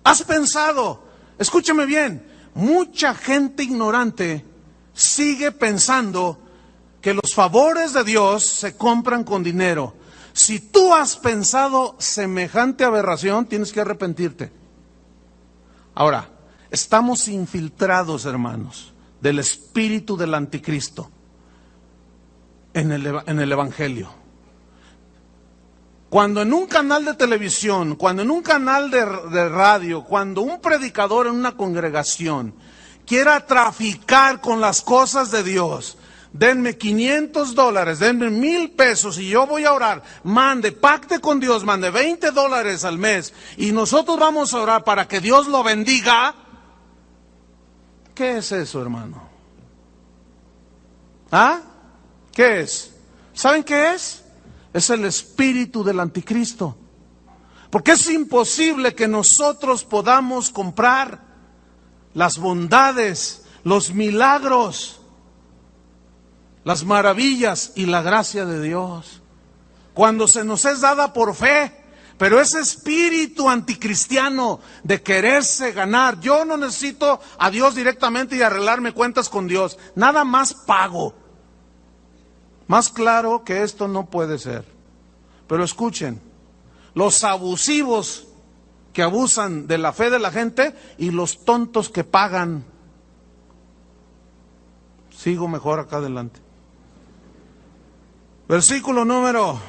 Has pensado, escúchame bien, mucha gente ignorante sigue pensando que los favores de Dios se compran con dinero. Si tú has pensado semejante aberración, tienes que arrepentirte. Ahora, estamos infiltrados, hermanos, del espíritu del anticristo en el Evangelio. Cuando en un canal de televisión, cuando en un canal de radio, cuando un predicador en una congregación quiera traficar con las cosas de Dios, denme $500, denme 1,000 pesos y yo voy a orar, mande, pacte con Dios, mande $20 al mes y nosotros vamos a orar para que Dios lo bendiga. ¿Qué es eso, hermano? ¿Ah? ¿Qué es? ¿Saben qué es? Es el espíritu del anticristo. Porque es imposible que nosotros podamos comprar las bondades, los milagros, las maravillas y la gracia de Dios cuando se nos es dada por fe. Pero ese espíritu anticristiano de quererse ganar, yo no necesito a Dios directamente y arreglarme cuentas con Dios, nada más pago. Más claro que esto no puede ser. Pero escuchen, los abusivos que abusan de la fe de la gente y los tontos que pagan. Sigo mejor acá adelante. Versículo número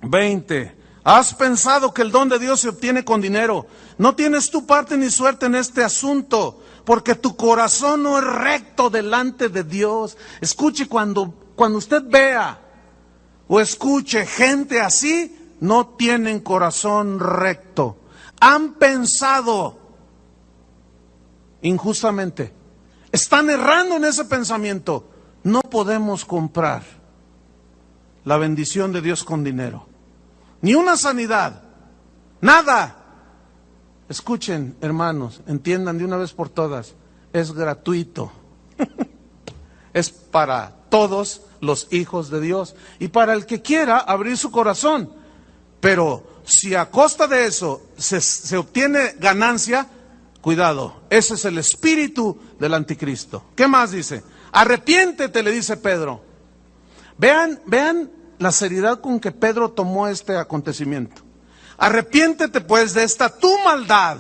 20. Has pensado que el don de Dios se obtiene con dinero. No tienes tu parte ni suerte en este asunto, porque tu corazón no es recto delante de Dios. Escuche, cuando usted vea o escuche gente así, no tienen corazón recto. Han pensado injustamente. Están errando en ese pensamiento. No podemos comprar la bendición de Dios con dinero. Ni una sanidad. Nada. escuchen, hermanos, entiendan de una vez por todas, es gratuito. Es para todos los hijos de Dios y para el que quiera abrir su corazón. Pero si a costa de eso se obtiene ganancia, cuidado, ese es el espíritu del anticristo. ¿Qué más dice? Arrepiéntete, le dice Pedro. Vean la seriedad con que Pedro tomó este acontecimiento. Arrepiéntete pues de esta tu maldad.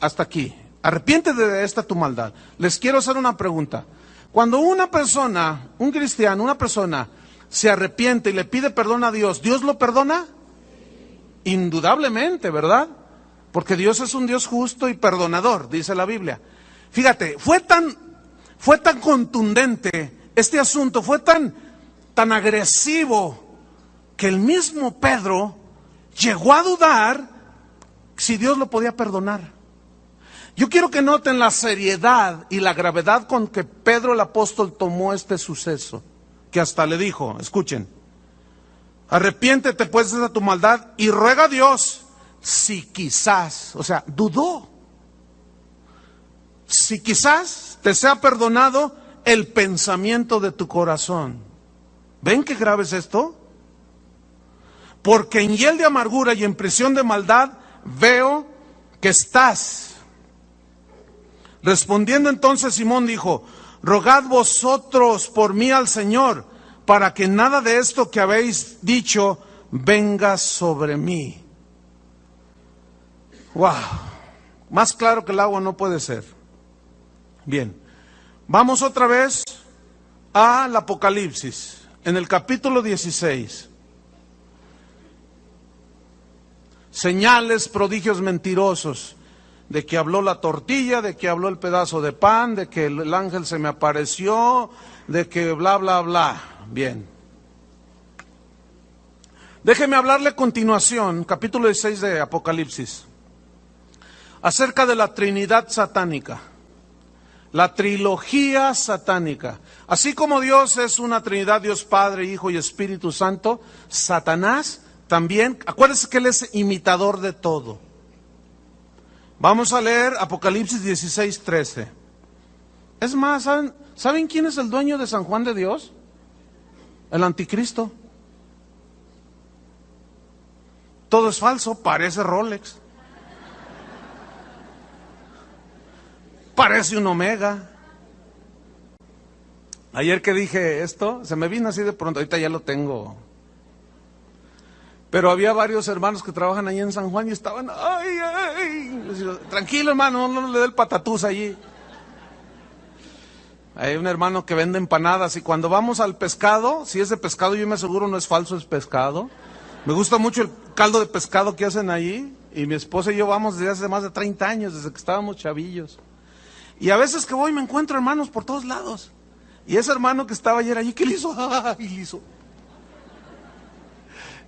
Hasta aquí. Arrepiéntete de esta tu maldad. Les quiero hacer una pregunta. Cuando una persona, un cristiano, una persona se arrepiente y le pide perdón a Dios, ¿Dios lo perdona? Indudablemente, ¿verdad? Porque Dios es un Dios justo y perdonador, dice la Biblia. Fíjate, fue tan contundente este asunto, fue tan agresivo, que el mismo Pedro llegó a dudar si Dios lo podía perdonar. Yo quiero que noten la seriedad y la gravedad con que Pedro el apóstol tomó este suceso, que hasta le dijo, escuchen, arrepiéntete pues de tu maldad y ruega a Dios si quizás, o sea, dudó, si quizás te sea perdonado el pensamiento de tu corazón. ¿Ven qué grave es esto? Porque en hiel de amargura y en prisión de maldad veo que estás. Respondiendo entonces Simón dijo, rogad vosotros por mí al Señor, para que nada de esto que habéis dicho venga sobre mí. Wow, más claro que el agua no puede ser. Bien, vamos otra vez al Apocalipsis, en el capítulo 16. Señales, prodigios mentirosos, de que habló la tortilla, de que habló el pedazo de pan, de que el ángel se me apareció, de que bla, bla, bla. Bien. Déjeme hablarle a continuación, capítulo 16 de Apocalipsis, acerca de la Trinidad satánica, la trilogía satánica. Así como Dios es una Trinidad, Dios Padre, Hijo y Espíritu Santo, Satanás también, acuérdense que él es imitador de todo. Vamos a leer Apocalipsis 16:13. Es más, ¿saben quién es el dueño de San Juan de Dios? El anticristo. Todo es falso, parece Rolex. Parece un Omega. Ayer que dije esto, se me vino así de pronto, ahorita ya lo tengo. Pero había varios hermanos que trabajan ahí en San Juan y estaban, les digo, tranquilo hermano, no le dé el patatús allí. Hay un hermano que vende empanadas y cuando vamos al pescado, si es de pescado yo me aseguro no es falso, es pescado. Me gusta mucho el caldo de pescado que hacen allí y mi esposa y yo vamos desde hace más de 30 años, desde que estábamos chavillos. Y a veces que voy me encuentro hermanos por todos lados. Y ese hermano que estaba ayer allí, ¿qué le hizo? ¡Ay, le hizo!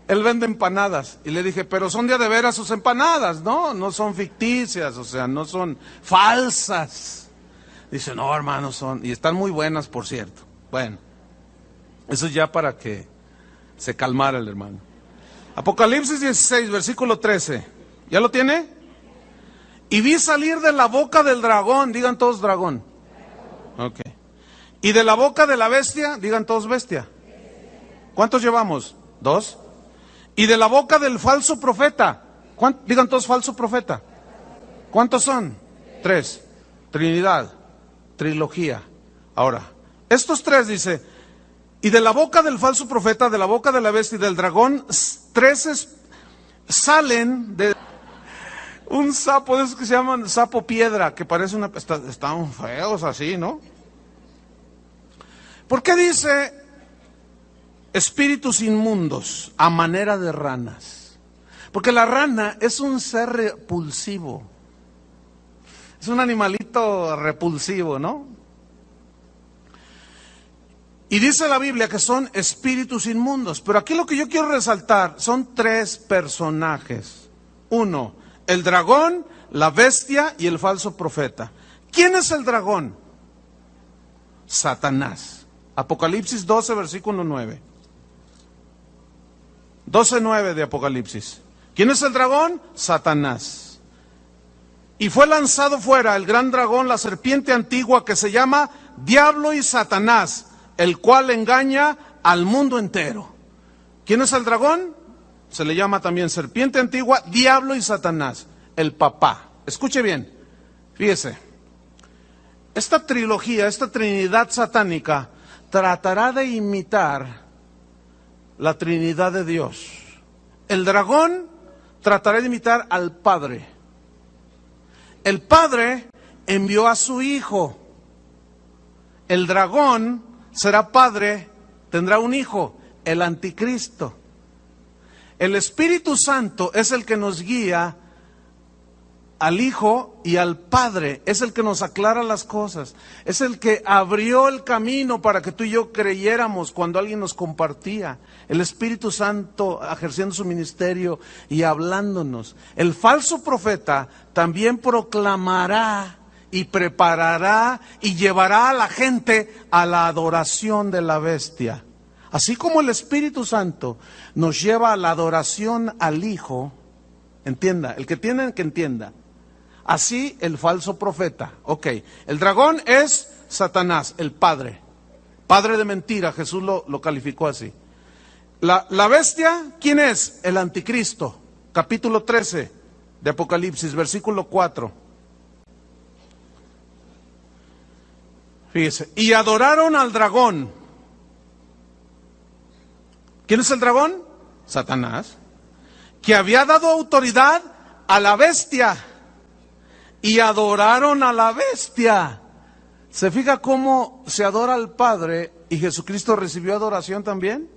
Él vende empanadas. Y le dije, pero son de veras sus empanadas, ¿no? No son ficticias, o sea, no son falsas. Dice, no, hermano, son. Y están muy buenas, por cierto. Bueno, eso ya para que se calmara el hermano. Apocalipsis 16, versículo 13. ¿Ya lo tiene? Y vi salir de la boca del dragón, digan todos dragón. Ok. Y de la boca de la bestia, digan todos bestia. ¿Cuántos llevamos? 2. Y de la boca del falso profeta, digan todos falso profeta. ¿Cuántos son? 3. Trinidad, trilogía. Ahora, estos 3 dice, y de la boca del falso profeta, de la boca de la bestia y del dragón, 3 salen de un sapo de esos que se llaman sapo piedra, que parece una... Están feos así, ¿no? ¿Por qué dice espíritus inmundos a manera de ranas? Porque la rana es un ser repulsivo. Es un animalito repulsivo, ¿no? Y dice la Biblia que son espíritus inmundos. Pero aquí lo que yo quiero resaltar son 3 personajes. 1, el dragón, la bestia y el falso profeta. ¿Quién es el dragón? Satanás. Apocalipsis 12, versículo 9. 12:9 de Apocalipsis. ¿Quién es el dragón? Satanás. Y fue lanzado fuera el gran dragón, la serpiente antigua, que se llama Diablo y Satanás, el cual engaña al mundo entero. ¿Quién es el dragón? Se le llama también serpiente antigua, Diablo y Satanás, el papá. Escuche bien, fíjese. Esta trilogía, esta trinidad satánica, tratará de imitar la Trinidad de Dios. El dragón tratará de imitar al Padre. El Padre envió a su Hijo. El dragón será padre, tendrá un hijo, el anticristo. El Espíritu Santo es el que nos guía al Hijo y al Padre, es el que nos aclara las cosas, es el que abrió el camino para que tú y yo creyéramos cuando alguien nos compartía. El Espíritu Santo ejerciendo su ministerio y hablándonos. El falso profeta también proclamará y preparará y llevará a la gente a la adoración de la bestia. Así como el Espíritu Santo nos lleva a la adoración al Hijo, entienda, el que tiene que entienda. Así el falso profeta. Ok, el dragón es Satanás, el padre. Padre de mentira, Jesús lo calificó así. La bestia, ¿quién es? El anticristo. Capítulo 13 de Apocalipsis, versículo 4. Fíjese, y adoraron al dragón. ¿Quién es el dragón? Satanás. Que había dado autoridad a la bestia. Y adoraron a la bestia. ¿Se fija cómo se adora al Padre y Jesucristo recibió adoración también?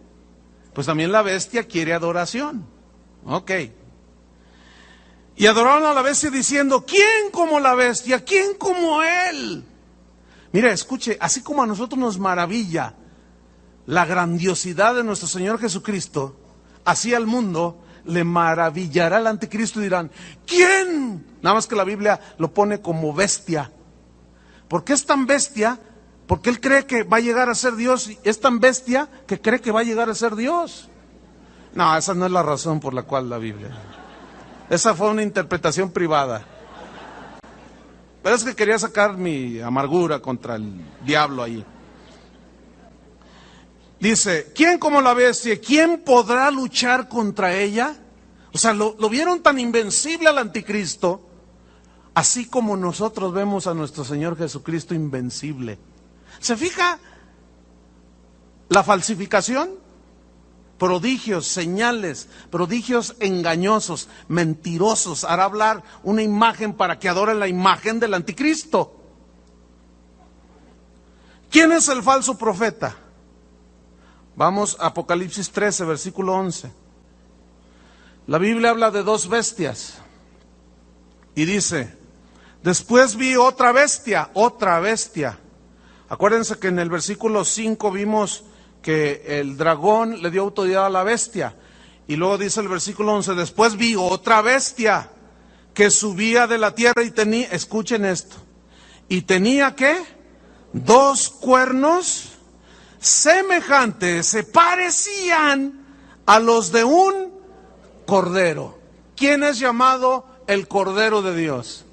Pues también la bestia quiere adoración. Ok. Y adoraron a la bestia diciendo, ¿quién como la bestia? ¿Quién como él? Mira, escuche, así como a nosotros nos maravilla la grandiosidad de nuestro Señor Jesucristo, así al mundo le maravillará el anticristo y dirán, ¿quién? Nada más que la Biblia lo pone como bestia. ¿Por qué es tan bestia? Porque él cree que va a llegar a ser Dios y es tan bestia que cree que va a llegar a ser Dios. No, esa no es la razón por la cual la Biblia. Esa fue una interpretación privada. Pero es que quería sacar mi amargura contra el diablo ahí. Dice, ¿quién como la bestia? ¿Quién podrá luchar contra ella? O sea, lo vieron tan invencible al anticristo, así como nosotros vemos a nuestro Señor Jesucristo invencible. ¿Se fija la falsificación? Prodigios, señales, prodigios engañosos, mentirosos. Hará hablar una imagen para que adoren la imagen del anticristo. ¿Quién es el falso profeta? Vamos a Apocalipsis 13, versículo 11. La Biblia habla de dos bestias. Y dice, después vi otra bestia. Acuérdense que en el versículo 5 vimos que el dragón le dio autoridad a la bestia. Y luego dice el versículo 11, después vi otra bestia que subía de la tierra y tenía, escuchen esto, y tenía ¿qué? 2 cuernos semejantes, se parecían a los de un cordero. ¿Quién es llamado el Cordero de Dios?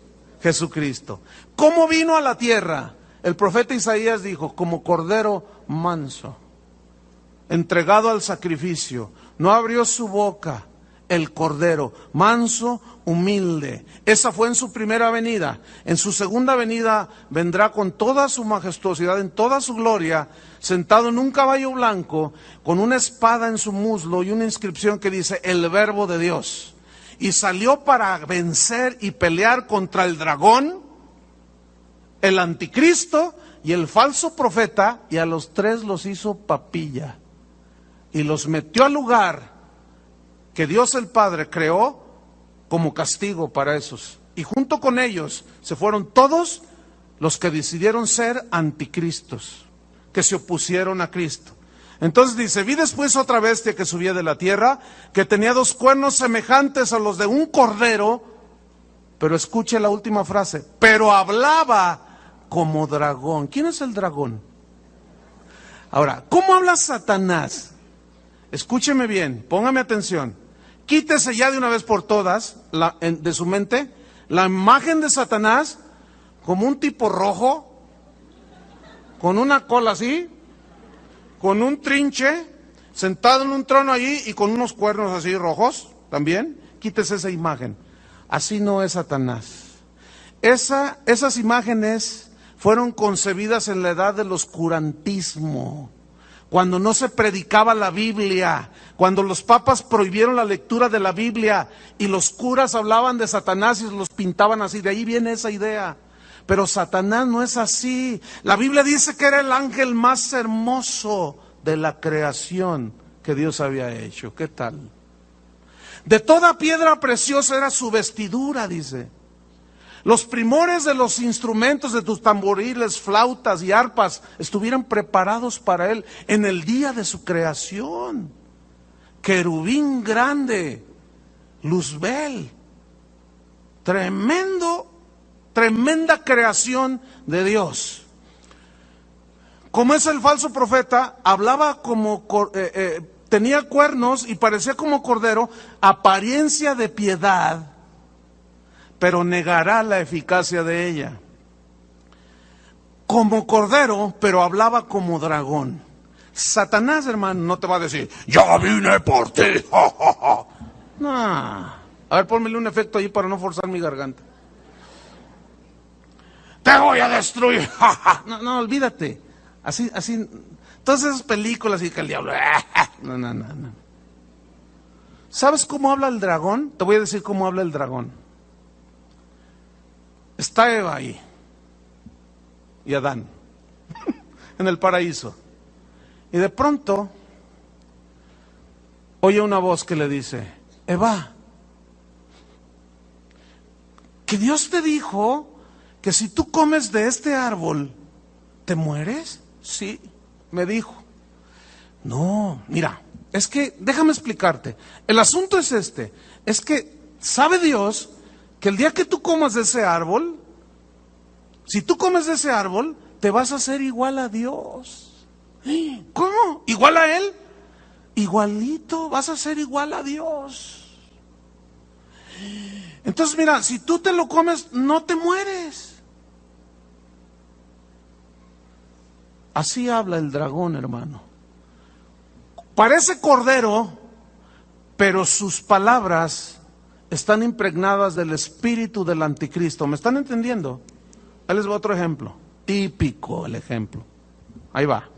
Jesucristo. ¿Cómo vino a la tierra? El profeta Isaías dijo, como cordero manso, entregado al sacrificio, no abrió su boca. El cordero, manso, humilde. Esa fue en su primera venida. En su segunda venida vendrá con toda su majestuosidad, en toda su gloria, sentado en un caballo blanco, con una espada en su muslo y una inscripción que dice, el Verbo de Dios. Y salió para vencer y pelear contra el dragón, el anticristo y el falso profeta, y a los 3 los hizo papilla. Y los metió al lugar que Dios el Padre creó como castigo para esos. Y junto con ellos se fueron todos los que decidieron ser anticristos, que se opusieron a Cristo. Entonces dice, vi después otra bestia que subía de la tierra, que tenía 2 cuernos semejantes a los de un cordero, pero escuche la última frase, pero hablaba como dragón. ¿Quién es el dragón? Ahora, ¿cómo habla Satanás? Escúcheme bien, póngame atención. Quítese ya de una vez por todas de su mente la imagen de Satanás como un tipo rojo, con una cola así, con un trinche, sentado en un trono allí y con unos cuernos así rojos también. Quítese esa imagen. Así no es Satanás. Esas imágenes fueron concebidas en la edad del oscurantismo, cuando no se predicaba la Biblia, cuando los papas prohibieron la lectura de la Biblia y los curas hablaban de Satanás y los pintaban así. De ahí viene esa idea. Pero Satanás no es así. La Biblia dice que era el ángel más hermoso de la creación que Dios había hecho. ¿Qué tal? De toda piedra preciosa era su vestidura, dice. Los primores de los instrumentos de tus tamboriles, flautas y arpas estuvieran preparados para él en el día de su creación. Querubín grande, Luzbel, tremenda creación de Dios. Como es el falso profeta, hablaba como, tenía cuernos y parecía como cordero, apariencia de piedad, pero negará la eficacia de ella. Como cordero, pero hablaba como dragón. Satanás, hermano, no te va a decir, ya vine por ti. No. A ver, pónmele un efecto ahí para no forzar mi garganta. Te voy a destruir. No, olvídate. Así, todas esas películas y que el diablo. No. ¿Sabes cómo habla el dragón? Te voy a decir cómo habla el dragón. Está Eva ahí y Adán en el paraíso. Y de pronto oye una voz que le dice, Eva, que Dios te dijo que si tú comes de este árbol, ¿te mueres? Sí, me dijo. No, mira, es que, déjame explicarte. El asunto es es que sabe Dios que el día que tú comas de ese árbol, si tú comes de ese árbol, te vas a hacer igual a Dios. ¿Cómo? ¿Igual a Él? Igualito, vas a ser igual a Dios. Entonces mira, si tú te lo comes, no te mueres. Así habla el dragón, hermano. Parece cordero, pero sus palabras están impregnadas del espíritu del anticristo. ¿Me están entendiendo? Ahí les va otro ejemplo. Típico el ejemplo. Ahí va.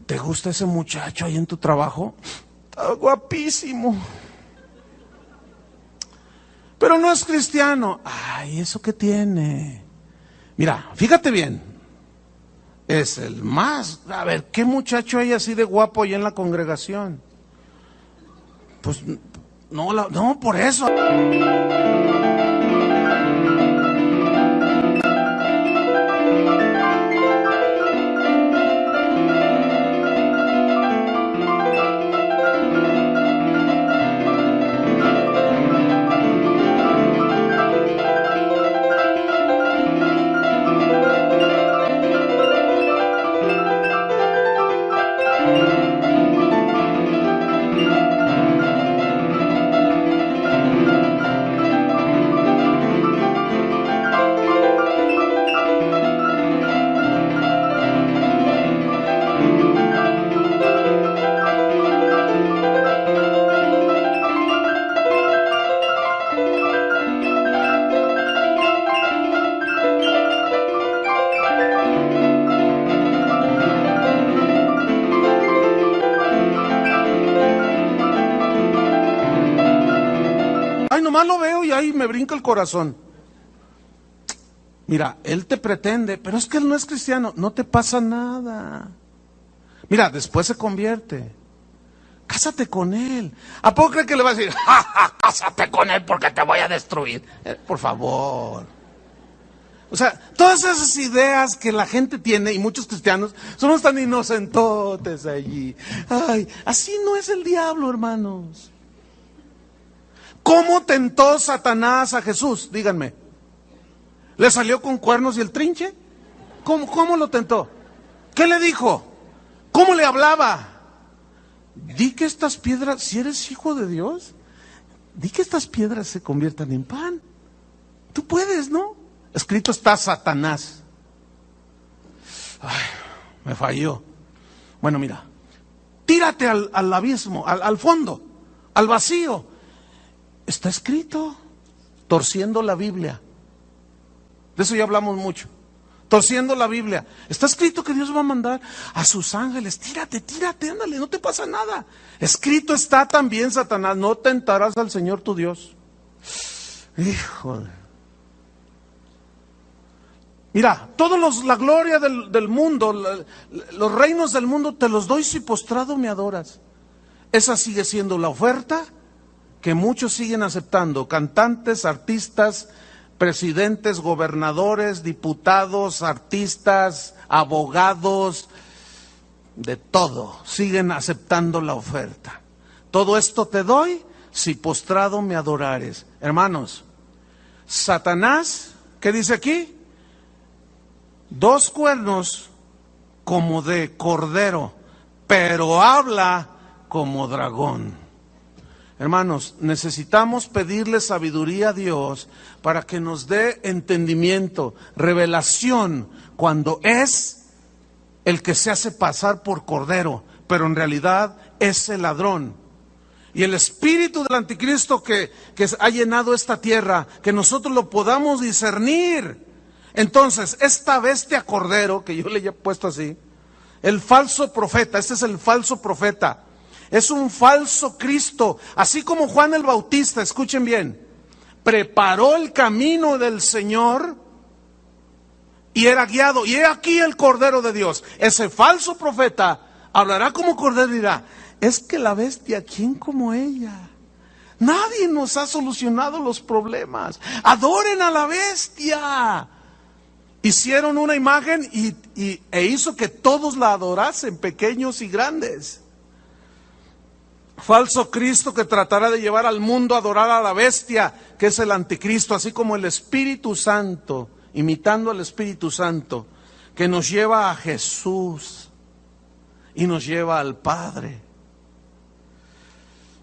¿Te gusta ese muchacho ahí en tu trabajo? Está guapísimo. Pero no es cristiano. Ay, ¿eso qué tiene? Mira, fíjate bien. Es el más... A ver, ¿qué muchacho hay así de guapo ahí en la congregación? Pues no, por eso. Nomás lo veo y ahí me brinca el corazón. Mira, él te pretende, pero es que él no es cristiano, no te pasa nada. Mira, después se convierte. Cásate con él. ¿A poco cree que le va a decir, cásate con él porque te voy a destruir? Por favor. O sea, todas esas ideas que la gente tiene, y muchos cristianos, somos tan inocentotes allí. Ay, así no es el diablo, hermanos. ¿Cómo tentó Satanás a Jesús? Díganme. ¿Le salió con cuernos y el trinche? ¿Cómo lo tentó? ¿Qué le dijo? ¿Cómo le hablaba? Di que estas piedras, si eres hijo de Dios, di que estas piedras se conviertan en pan. Tú puedes, ¿no? Escrito está Satanás. Ay, me falló. Bueno, mira, tírate al abismo, al fondo, al vacío. Está escrito, torciendo la Biblia. De eso ya hablamos mucho. Torciendo la Biblia. Está escrito que Dios va a mandar a sus ángeles. Tírate, ándale, no te pasa nada. Escrito está también, Satanás, no tentarás al Señor tu Dios. Híjole. Mira, la gloria del mundo, los reinos del mundo te los doy si postrado me adoras. Esa sigue siendo la oferta que muchos siguen aceptando. Cantantes, artistas, presidentes, gobernadores, diputados, artistas, abogados, de todo, siguen aceptando la oferta. Todo esto te doy si postrado me adorares. Hermanos, Satanás, ¿qué dice aquí? 2 cuernos como de cordero, pero habla como dragón. Hermanos, necesitamos pedirle sabiduría a Dios para que nos dé entendimiento, revelación, cuando es el que se hace pasar por cordero, pero en realidad es el ladrón. Y el espíritu del anticristo que ha llenado esta tierra, que nosotros lo podamos discernir. Entonces, esta bestia cordero, que yo le he puesto así, el falso profeta, este es el falso profeta, es un falso Cristo, así como Juan el Bautista, escuchen bien, preparó el camino del Señor y era guiado, y he aquí el Cordero de Dios. Ese falso profeta hablará como cordero y dirá, es que la bestia, ¿quién como ella? Nadie nos ha solucionado los problemas, adoren a la bestia. Hicieron una imagen e hizo que todos la adorasen, pequeños y grandes. Falso Cristo que tratará de llevar al mundo a adorar a la bestia, que es el anticristo, así como el Espíritu Santo, imitando al Espíritu Santo, que nos lleva a Jesús y nos lleva al Padre.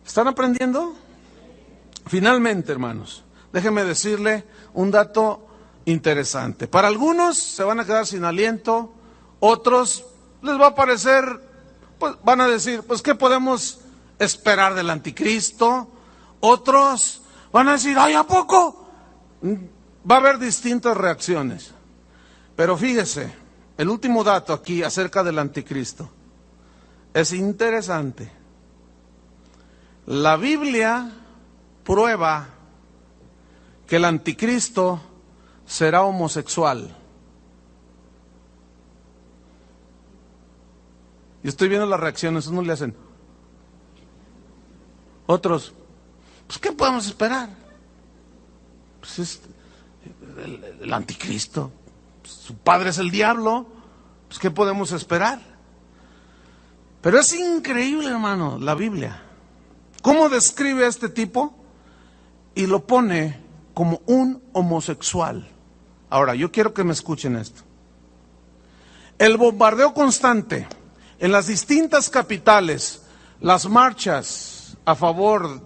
¿Están aprendiendo? Finalmente, hermanos, déjenme decirle un dato interesante. Para algunos se van a quedar sin aliento, otros les va a parecer, pues van a decir, pues ¿qué podemos esperar del anticristo? Otros van a decir, ay, ¿a poco? Va a haber distintas reacciones. Pero fíjese, el último dato aquí acerca del anticristo es interesante. La Biblia prueba que el anticristo será homosexual. Y estoy viendo las reacciones, unos le hacen. Otros, pues ¿qué podemos esperar? Pues es el anticristo, su padre es el diablo, pues ¿qué podemos esperar? Pero es increíble, hermano, la Biblia. ¿Cómo describe a este tipo? Y lo pone como un homosexual. Ahora, yo quiero que me escuchen esto. El bombardeo constante en las distintas capitales, las marchas a favor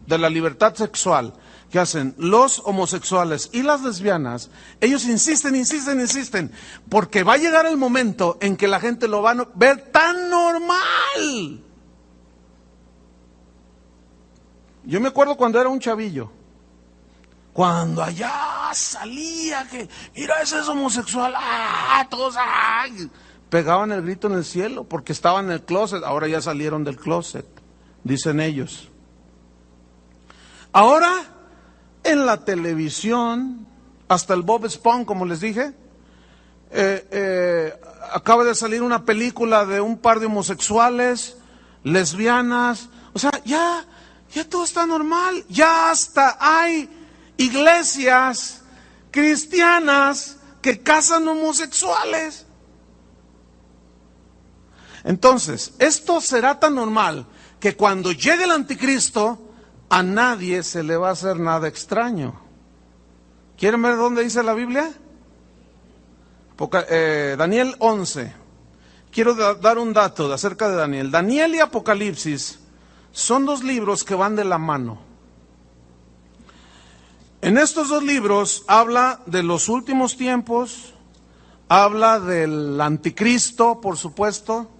de la libertad sexual que hacen los homosexuales y las lesbianas, ellos insisten, porque va a llegar el momento en que la gente lo va a ver tan normal. Yo me acuerdo cuando era un chavillo, cuando allá salía que, mira, ese es homosexual, todos, pegaban el grito en el cielo porque estaban en el closet, ahora ya salieron del closet, dicen ellos. Ahora, en la televisión, hasta el Bob Esponja, como les dije, acaba de salir una película de un par de homosexuales, lesbianas, o sea, ya todo está normal, ya hasta hay iglesias cristianas que casan homosexuales. Entonces, esto será tan normal que cuando llegue el anticristo, a nadie se le va a hacer nada extraño. ¿Quieren ver dónde dice la Biblia? Daniel 11. Quiero dar un dato acerca de Daniel. Daniel y Apocalipsis son 2 libros que van de la mano. En estos dos libros habla de los últimos tiempos, habla del anticristo, por supuesto.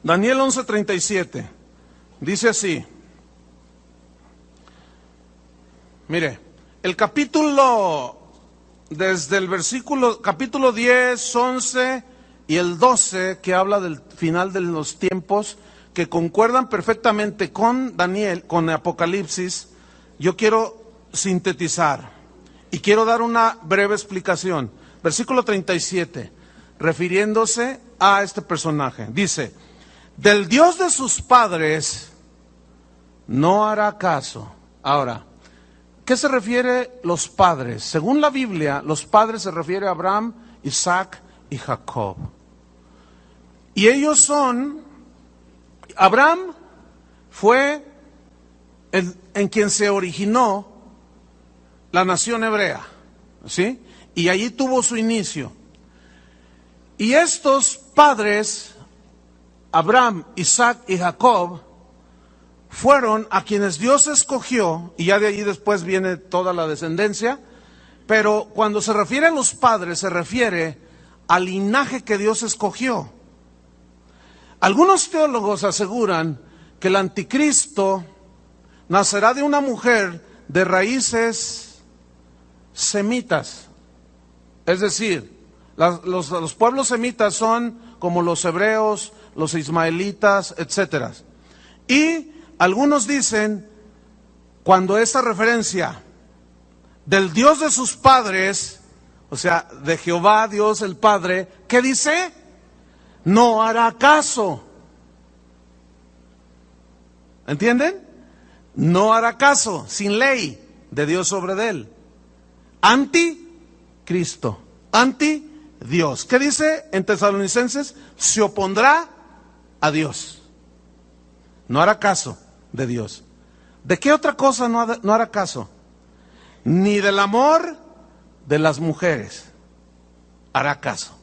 Daniel 11:37 dice así. Mire, el capítulo, desde el capítulo 10, 11 y el 12, que habla del final de los tiempos, que concuerdan perfectamente con Daniel, con Apocalipsis, yo quiero sintetizar y quiero dar una breve explicación. Versículo 37, refiriéndose a este personaje, dice: del Dios de sus padres no hará caso. Ahora, ¿qué se refiere los padres? Según la Biblia, los padres se refiere a Abraham, Isaac y Jacob. Y ellos son, Abraham fue en quien se originó la nación hebrea, ¿sí? Y allí tuvo su inicio. Y estos padres, Abraham, Isaac y Jacob, fueron a quienes Dios escogió, y ya de allí después viene toda la descendencia, pero cuando se refiere a los padres, se refiere al linaje que Dios escogió. Algunos teólogos aseguran que el anticristo nacerá de una mujer de raíces semitas, es decir, los pueblos semitas son como los hebreos, los ismaelitas, etcétera. Y algunos dicen, cuando esta referencia del Dios de sus padres, o sea, de Jehová, Dios el Padre, ¿qué dice? No hará caso. ¿Entienden? No hará caso, sin ley de Dios sobre él. Anticristo, anti-Dios. ¿Qué dice en Tesalonicenses? Se opondrá a Dios. No hará caso de Dios. ¿De qué otra cosa no hará caso? Ni del amor de las mujeres hará caso.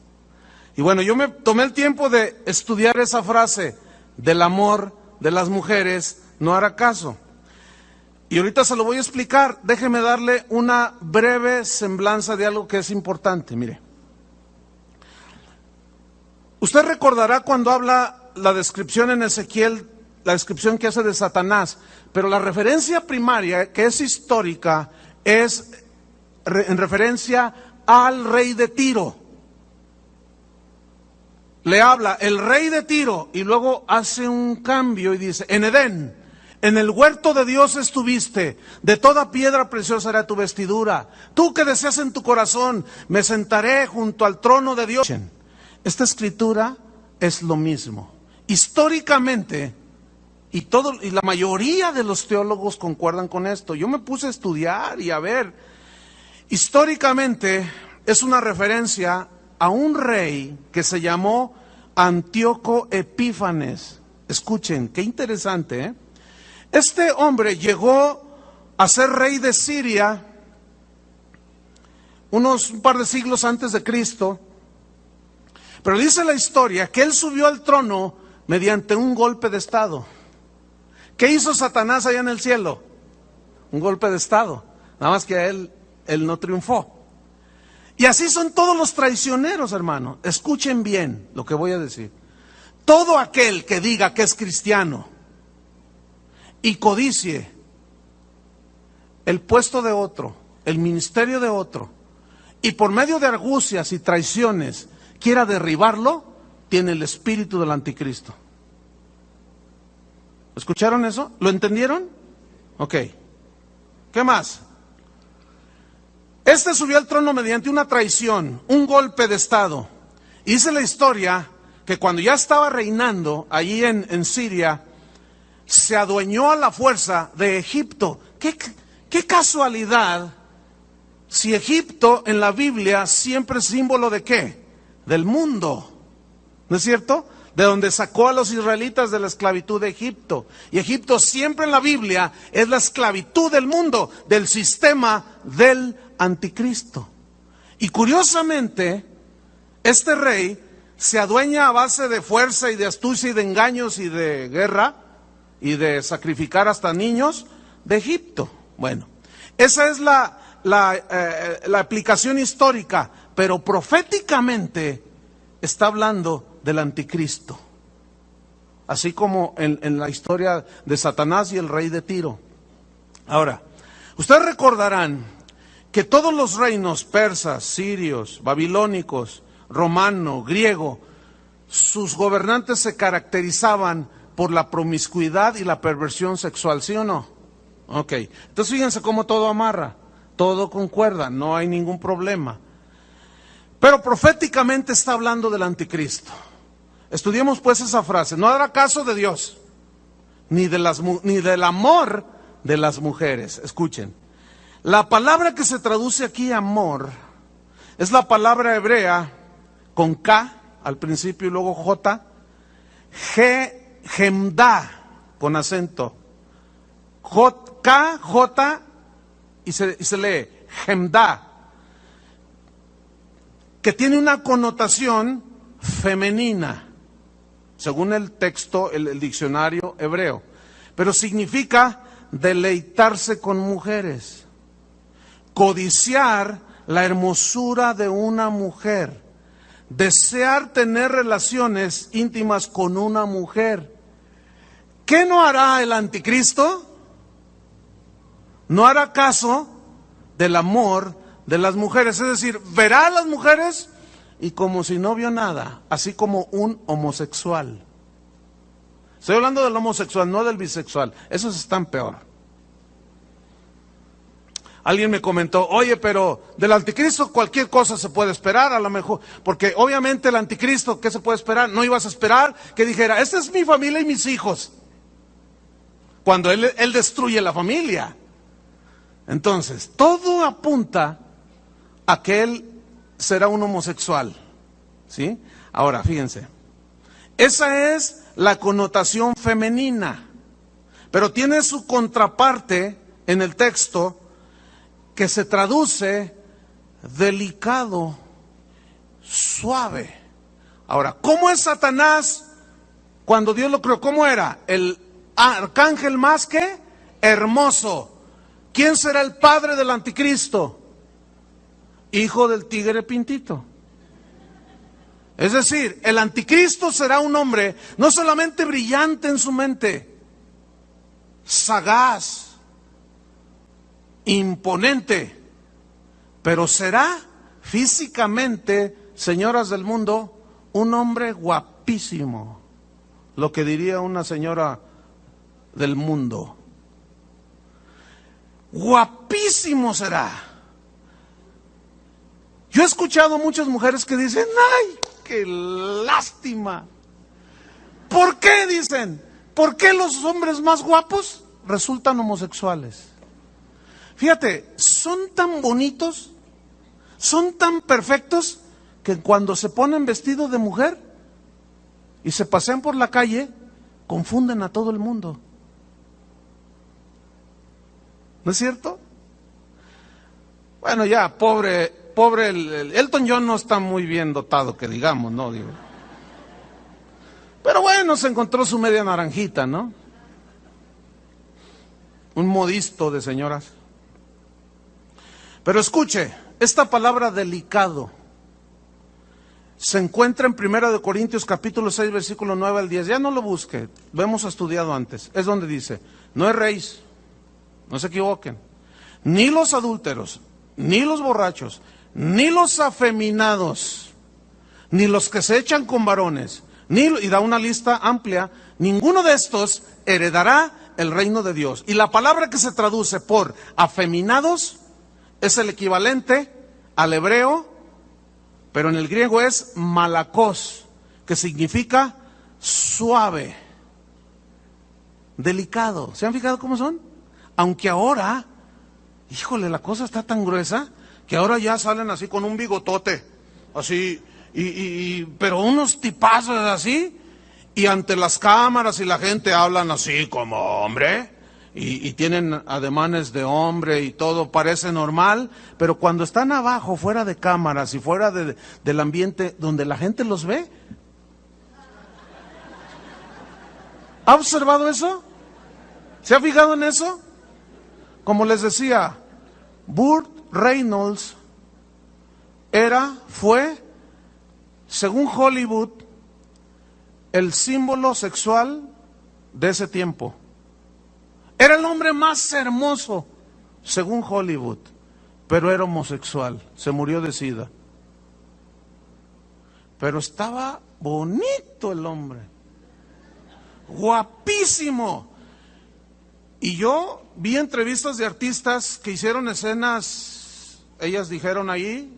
Y bueno, yo me tomé el tiempo de estudiar esa frase, del amor de las mujeres no hará caso. Y ahorita se lo voy a explicar. Déjeme darle una breve semblanza de algo que es importante. Mire, usted recordará cuando habla la descripción en Ezequiel, la descripción que hace de Satanás, pero la referencia primaria, que es histórica, es en referencia al rey de Tiro. Le habla el rey de Tiro y luego hace un cambio y dice: en Edén, en el huerto de Dios estuviste, de toda piedra preciosa era tu vestidura. Tú que deseas en tu corazón, me sentaré junto al trono de Dios. Esta escritura es lo mismo. Históricamente, y la mayoría de los teólogos concuerdan con esto. Yo me puse a estudiar y a ver. Históricamente es una referencia a un rey que se llamó Antíoco Epífanes. Escuchen, qué interesante, ¿eh? Este hombre llegó a ser rey de Siria un par de siglos antes de Cristo, pero dice la historia que él subió al trono mediante un golpe de estado. ¿Qué hizo Satanás allá en el cielo? Un golpe de estado, nada más que él no triunfó. Y así son todos los traicioneros, hermano. Escuchen bien lo que voy a decir. Todo aquel que diga que es cristiano y codicie el puesto de otro, el ministerio de otro, y por medio de argucias y traiciones quiera derribarlo, tiene el espíritu del anticristo. ¿Escucharon eso? ¿Lo entendieron? Ok. ¿Qué más? Este subió al trono mediante una traición, un golpe de estado. Y dice la historia que cuando ya estaba reinando allí en Siria, se adueñó a la fuerza de Egipto. ¿Qué casualidad si Egipto en la Biblia siempre es símbolo de qué? Del mundo, ¿no es cierto? De donde sacó a los israelitas de la esclavitud de Egipto. Y Egipto siempre en la Biblia es la esclavitud del mundo, del sistema del anticristo. Y curiosamente, este rey se adueña a base de fuerza y de astucia y de engaños y de guerra y de sacrificar hasta niños de Egipto. Bueno, esa es la aplicación histórica, pero proféticamente está hablando del anticristo. Así como en la historia de Satanás y el rey de Tiro. Ahora, ustedes recordarán que todos los reinos persas, sirios, babilónicos, romano, griego, sus gobernantes se caracterizaban por la promiscuidad y la perversión sexual, ¿sí o no? Ok, entonces fíjense cómo todo amarra, todo concuerda, no hay ningún problema. Pero proféticamente está hablando del anticristo. Estudiemos pues esa frase: no hará caso de Dios, ni del amor de las mujeres. Escuchen, la palabra que se traduce aquí amor es la palabra hebrea con K al principio y luego J, gemda con acento, K, J y se lee gemda, que tiene una connotación femenina, según el texto, el diccionario hebreo, pero significa deleitarse con mujeres, codiciar la hermosura de una mujer, desear tener relaciones íntimas con una mujer. ¿Qué no hará el anticristo? No hará caso del amor de las mujeres, es decir, verá a las mujeres y como si no vio nada, así como un homosexual. Estoy hablando del homosexual, no del bisexual, esos están peor. Alguien me comentó, oye, pero del anticristo cualquier cosa se puede esperar, a lo mejor, porque obviamente el anticristo, ¿qué se puede esperar? No ibas a esperar que dijera, esta es mi familia y mis hijos, cuando él destruye la familia. Entonces, todo apunta a que él será un homosexual, ¿sí? Ahora, fíjense, esa es la connotación femenina, pero tiene su contraparte en el texto que se traduce delicado, suave. Ahora, ¿cómo es Satanás cuando Dios lo creó? ¿Cómo era? El arcángel más que hermoso. ¿Quién será el padre del anticristo? Hijo del tigre pintito. Es decir, el anticristo será un hombre no solamente brillante en su mente, sagaz, imponente, pero será físicamente, señoras del mundo, un hombre guapísimo, lo que diría una señora del mundo. Guapísimo será. Yo he escuchado muchas mujeres que dicen, ¡ay, qué lástima! ¿Por qué? Dicen, ¿por qué los hombres más guapos resultan homosexuales? Fíjate, son tan bonitos, son tan perfectos, que cuando se ponen vestido de mujer y se pasean por la calle, confunden a todo el mundo. ¿No es cierto? Bueno, ya, pobre el Elton John no está muy bien dotado, que digamos, ¿no? Digo. Pero bueno, se encontró su media naranjita, ¿no? Un modisto de señoras. Pero escuche, esta palabra delicado se encuentra en 1 Corintios capítulo 6, versículo 9 al 10. Ya no lo busque, lo hemos estudiado antes. Es donde dice, no erréis, no se equivoquen, ni los adúlteros, ni los borrachos, ni los afeminados, ni los que se echan con varones, y da una lista amplia, ninguno de estos heredará el reino de Dios. Y la palabra que se traduce por afeminados es el equivalente al hebreo, pero en el griego es malakos, que significa suave, delicado. ¿Se han fijado cómo son? Aunque ahora, híjole, la cosa está tan gruesa que ahora ya salen así con un bigotote, así, pero unos tipazos así, y ante las cámaras y la gente hablan así como hombre, y tienen ademanes de hombre y todo parece normal, pero cuando están abajo, fuera de cámaras y fuera del ambiente donde la gente los ve, ¿ha observado eso? ¿Se ha fijado en eso? Como les decía, Burt Reynolds fue, según Hollywood, el símbolo sexual de ese tiempo. Era el hombre más hermoso, según Hollywood, pero era homosexual, se murió de SIDA. Pero estaba bonito el hombre, guapísimo. Y yo vi entrevistas de artistas que hicieron escenas, ellas dijeron ahí,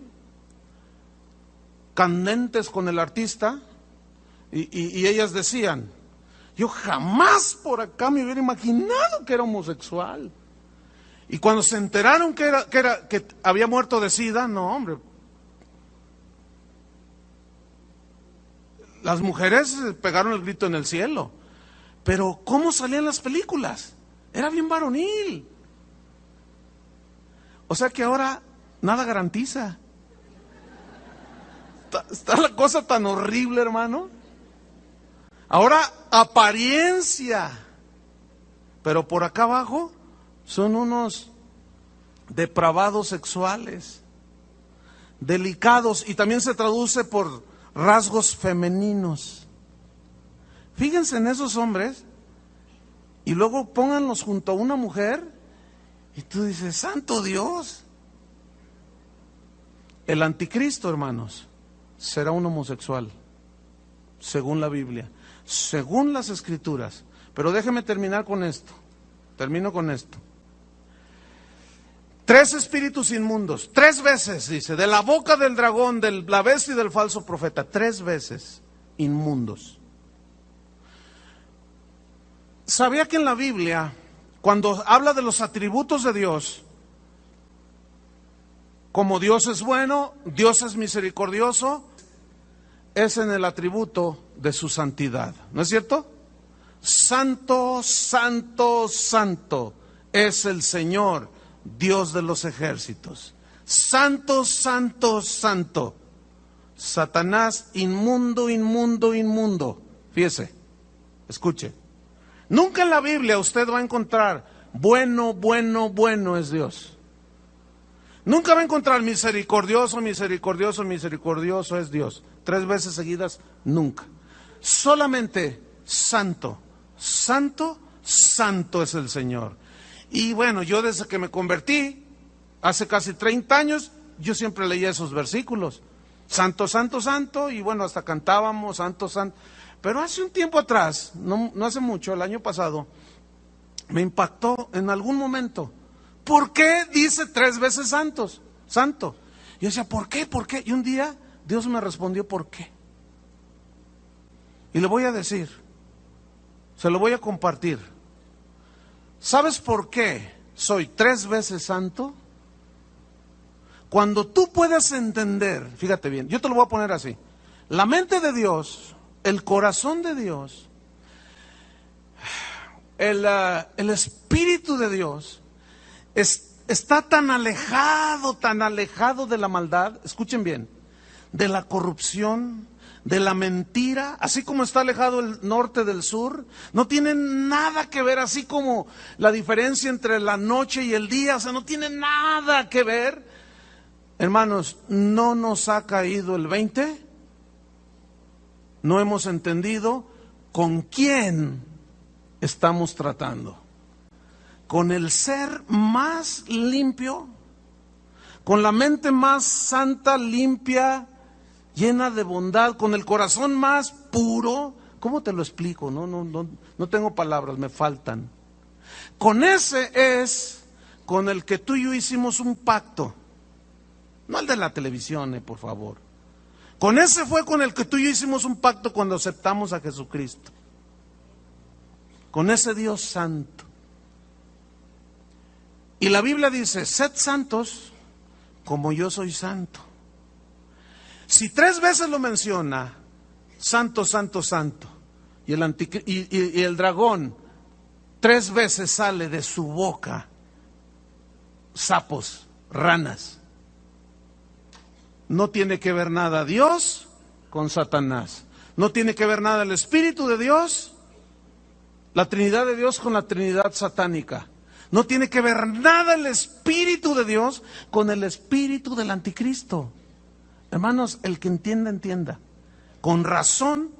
candentes con el artista, y ellas decían, yo jamás por acá me hubiera imaginado que era homosexual. Y cuando se enteraron que había muerto de SIDA, no, hombre. Las mujeres pegaron el grito en el cielo. Pero ¿cómo salían las películas? Era bien varonil. O sea que ahora nada garantiza. Está la cosa tan horrible, hermano. Ahora apariencia. Pero por acá abajo son unos depravados sexuales, delicados, y también se traduce por rasgos femeninos. Fíjense en esos hombres y luego pónganlos junto a una mujer y tú dices, santo Dios. El anticristo, hermanos, será un homosexual, según la Biblia, según las Escrituras. Pero déjeme terminar con esto. Termino con esto. 3 espíritus inmundos, 3 veces, dice, de la boca del dragón, de la bestia y del falso profeta, 3 veces inmundos. ¿Sabía que en la Biblia, cuando habla de los atributos de Dios, como Dios es bueno, Dios es misericordioso, es en el atributo de su santidad? ¿No es cierto? Santo, santo, santo es el Señor, Dios de los ejércitos. Santo, santo, santo. Satanás, inmundo, inmundo, inmundo. Fíjese, escuche. Nunca en la Biblia usted va a encontrar bueno, bueno, bueno es Dios. Nunca va a encontrar misericordioso, misericordioso, misericordioso es Dios. 3 veces seguidas, nunca. Solamente santo, santo, santo es el Señor. Y bueno, yo desde que me convertí, hace casi 30 años, yo siempre leía esos versículos. Santo, santo, santo, y bueno, hasta cantábamos, santo, santo. Pero hace un tiempo atrás, no hace mucho, el año pasado, me impactó en algún momento. ¿Por qué dice 3 veces santos? Santo. Yo decía, ¿por qué? ¿Por qué? Y un día Dios me respondió, ¿por qué? Y le voy a decir, se lo voy a compartir. ¿Sabes por qué soy 3 veces santo? Cuando tú puedes entender, fíjate bien, yo te lo voy a poner así. La mente de Dios, el corazón de Dios, el Espíritu de Dios está tan alejado de la maldad, escuchen bien, de la corrupción, de la mentira, así como está alejado el norte del sur. No tiene nada que ver, así como la diferencia entre la noche y el día, o sea, no tiene nada que ver. Hermanos, no nos ha caído el 20, no hemos entendido con quién estamos tratando. Con el ser más limpio, con la mente más santa, limpia, llena de bondad, con el corazón más puro. ¿Cómo te lo explico? No tengo palabras, me faltan. Con ese es con el que tú y yo hicimos un pacto. No el de la televisión, por favor. Con ese fue con el que tú y yo hicimos un pacto cuando aceptamos a Jesucristo. Con ese Dios santo. Y la Biblia dice, sed santos como yo soy santo. Si 3 veces lo menciona, santo, santo, santo, y el dragón 3 veces sale de su boca sapos, ranas, no tiene que ver nada Dios con Satanás. No tiene que ver nada el Espíritu de Dios, la Trinidad de Dios con la Trinidad satánica. No tiene que ver nada el Espíritu de Dios con el espíritu del anticristo. Hermanos, el que entienda, entienda. Con razón,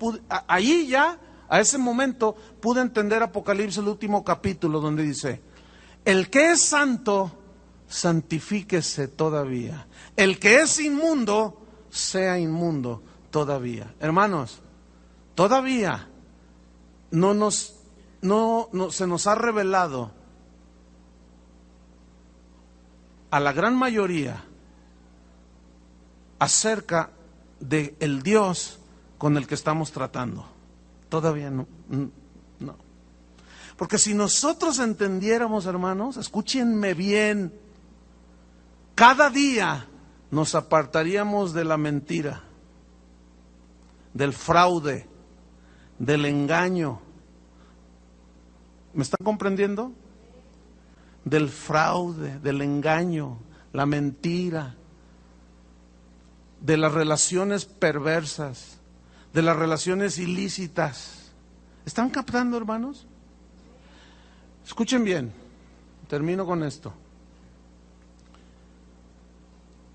ahí ya, a ese momento, pude entender Apocalipsis, el último capítulo, donde dice: el que es santo, santifíquese todavía. El que es inmundo, sea inmundo todavía. Hermanos, todavía no se nos ha revelado a la gran mayoría acerca de el Dios con el que estamos tratando. Todavía no. Porque si nosotros entendiéramos, hermanos, escúchenme bien, cada día nos apartaríamos de la mentira, del fraude, del engaño. ¿Me están comprendiendo? Del fraude, del engaño, la mentira, de las relaciones perversas, de las relaciones ilícitas. ¿Están captando, hermanos? Escuchen bien, termino con esto.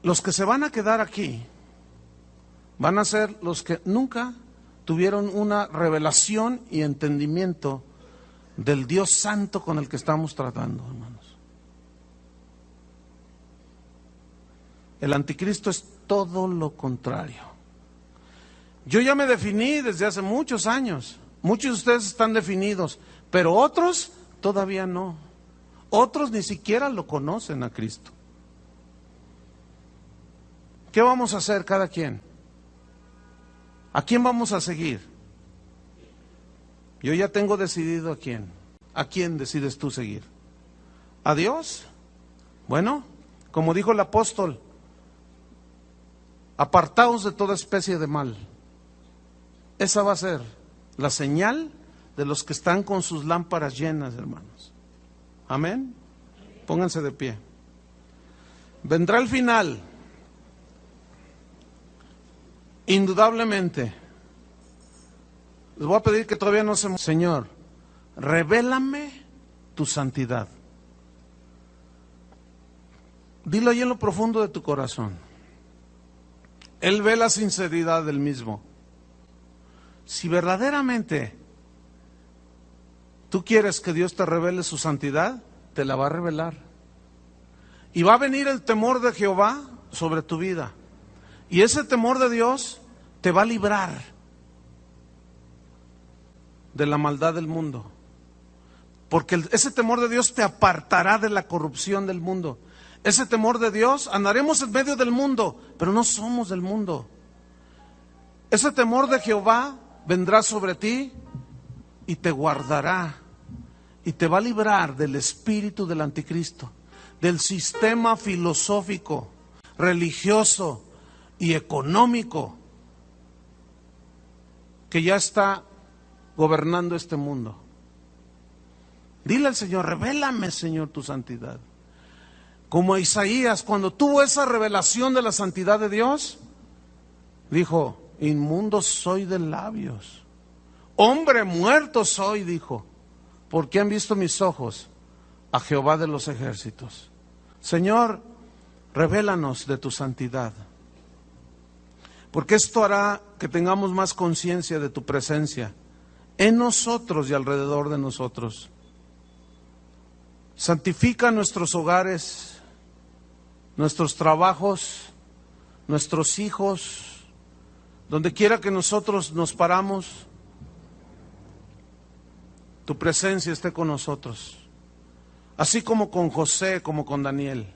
Los que se van a quedar aquí van a ser los que nunca tuvieron una revelación y entendimiento del Dios santo con el que estamos tratando, hermanos. El anticristo es todo lo contrario. Yo ya me definí desde hace muchos años. Muchos de ustedes están definidos, pero otros todavía no. Otros ni siquiera lo conocen a Cristo. ¿Qué vamos a hacer cada quien? ¿A quién vamos a seguir? Yo ya tengo decidido a quién. ¿A quién decides tú seguir? ¿A Dios? Bueno, como dijo el apóstol, apartaos de toda especie de mal. Esa va a ser la señal de los que están con sus lámparas llenas, hermanos. Amén. Pónganse de pie. Vendrá el final. Indudablemente. Les voy a pedir que todavía no se... Señor, revélame tu santidad. Dilo ahí en lo profundo de tu corazón. Él ve la sinceridad del mismo. Si verdaderamente tú quieres que Dios te revele su santidad, te la va a revelar. Y va a venir el temor de Jehová sobre tu vida. Y ese temor de Dios te va a librar de la maldad del mundo. Porque ese temor de Dios te apartará de la corrupción del mundo. Ese temor de Dios, andaremos en medio del mundo, pero no somos del mundo. Ese temor de Jehová vendrá sobre ti y te guardará. Y te va a librar del espíritu del anticristo, del sistema filosófico, religioso y económico que ya está gobernando este mundo. Dile al Señor, revélame, Señor, tu santidad. Como Isaías, cuando tuvo esa revelación de la santidad de Dios, dijo, inmundo soy de labios, hombre muerto soy, dijo, porque han visto mis ojos a Jehová de los ejércitos. Señor, revélanos de tu santidad, porque esto hará que tengamos más conciencia de tu presencia en nosotros y alrededor de nosotros. Santifica nuestros hogares, nuestros trabajos, nuestros hijos, donde quiera que nosotros nos paramos, tu presencia esté con nosotros, así como con José, como con Daniel,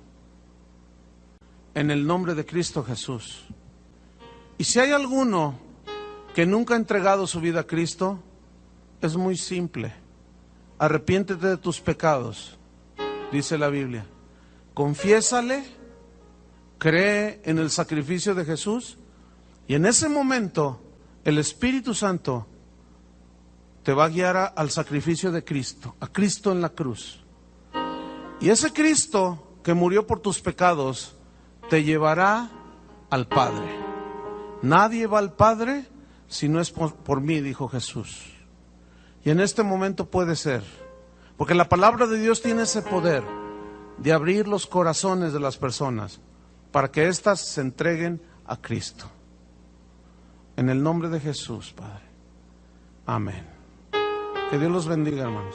en el nombre de Cristo Jesús. Y si hay alguno que nunca ha entregado su vida a Cristo, es muy simple. Arrepiéntete de tus pecados, dice la Biblia. Confiésale, cree en el sacrificio de Jesús, y en ese momento el Espíritu Santo te va a guiar al sacrificio de Cristo, a Cristo en la cruz. Y ese Cristo que murió por tus pecados te llevará al Padre. Nadie va al Padre si no es por mí, dijo Jesús. Y en este momento puede ser, Porque la palabra de Dios tiene ese poder de abrir los corazones de las personas para que éstas se entreguen a Cristo. En el nombre de Jesús, Padre. Amén. Que Dios los bendiga, hermanos.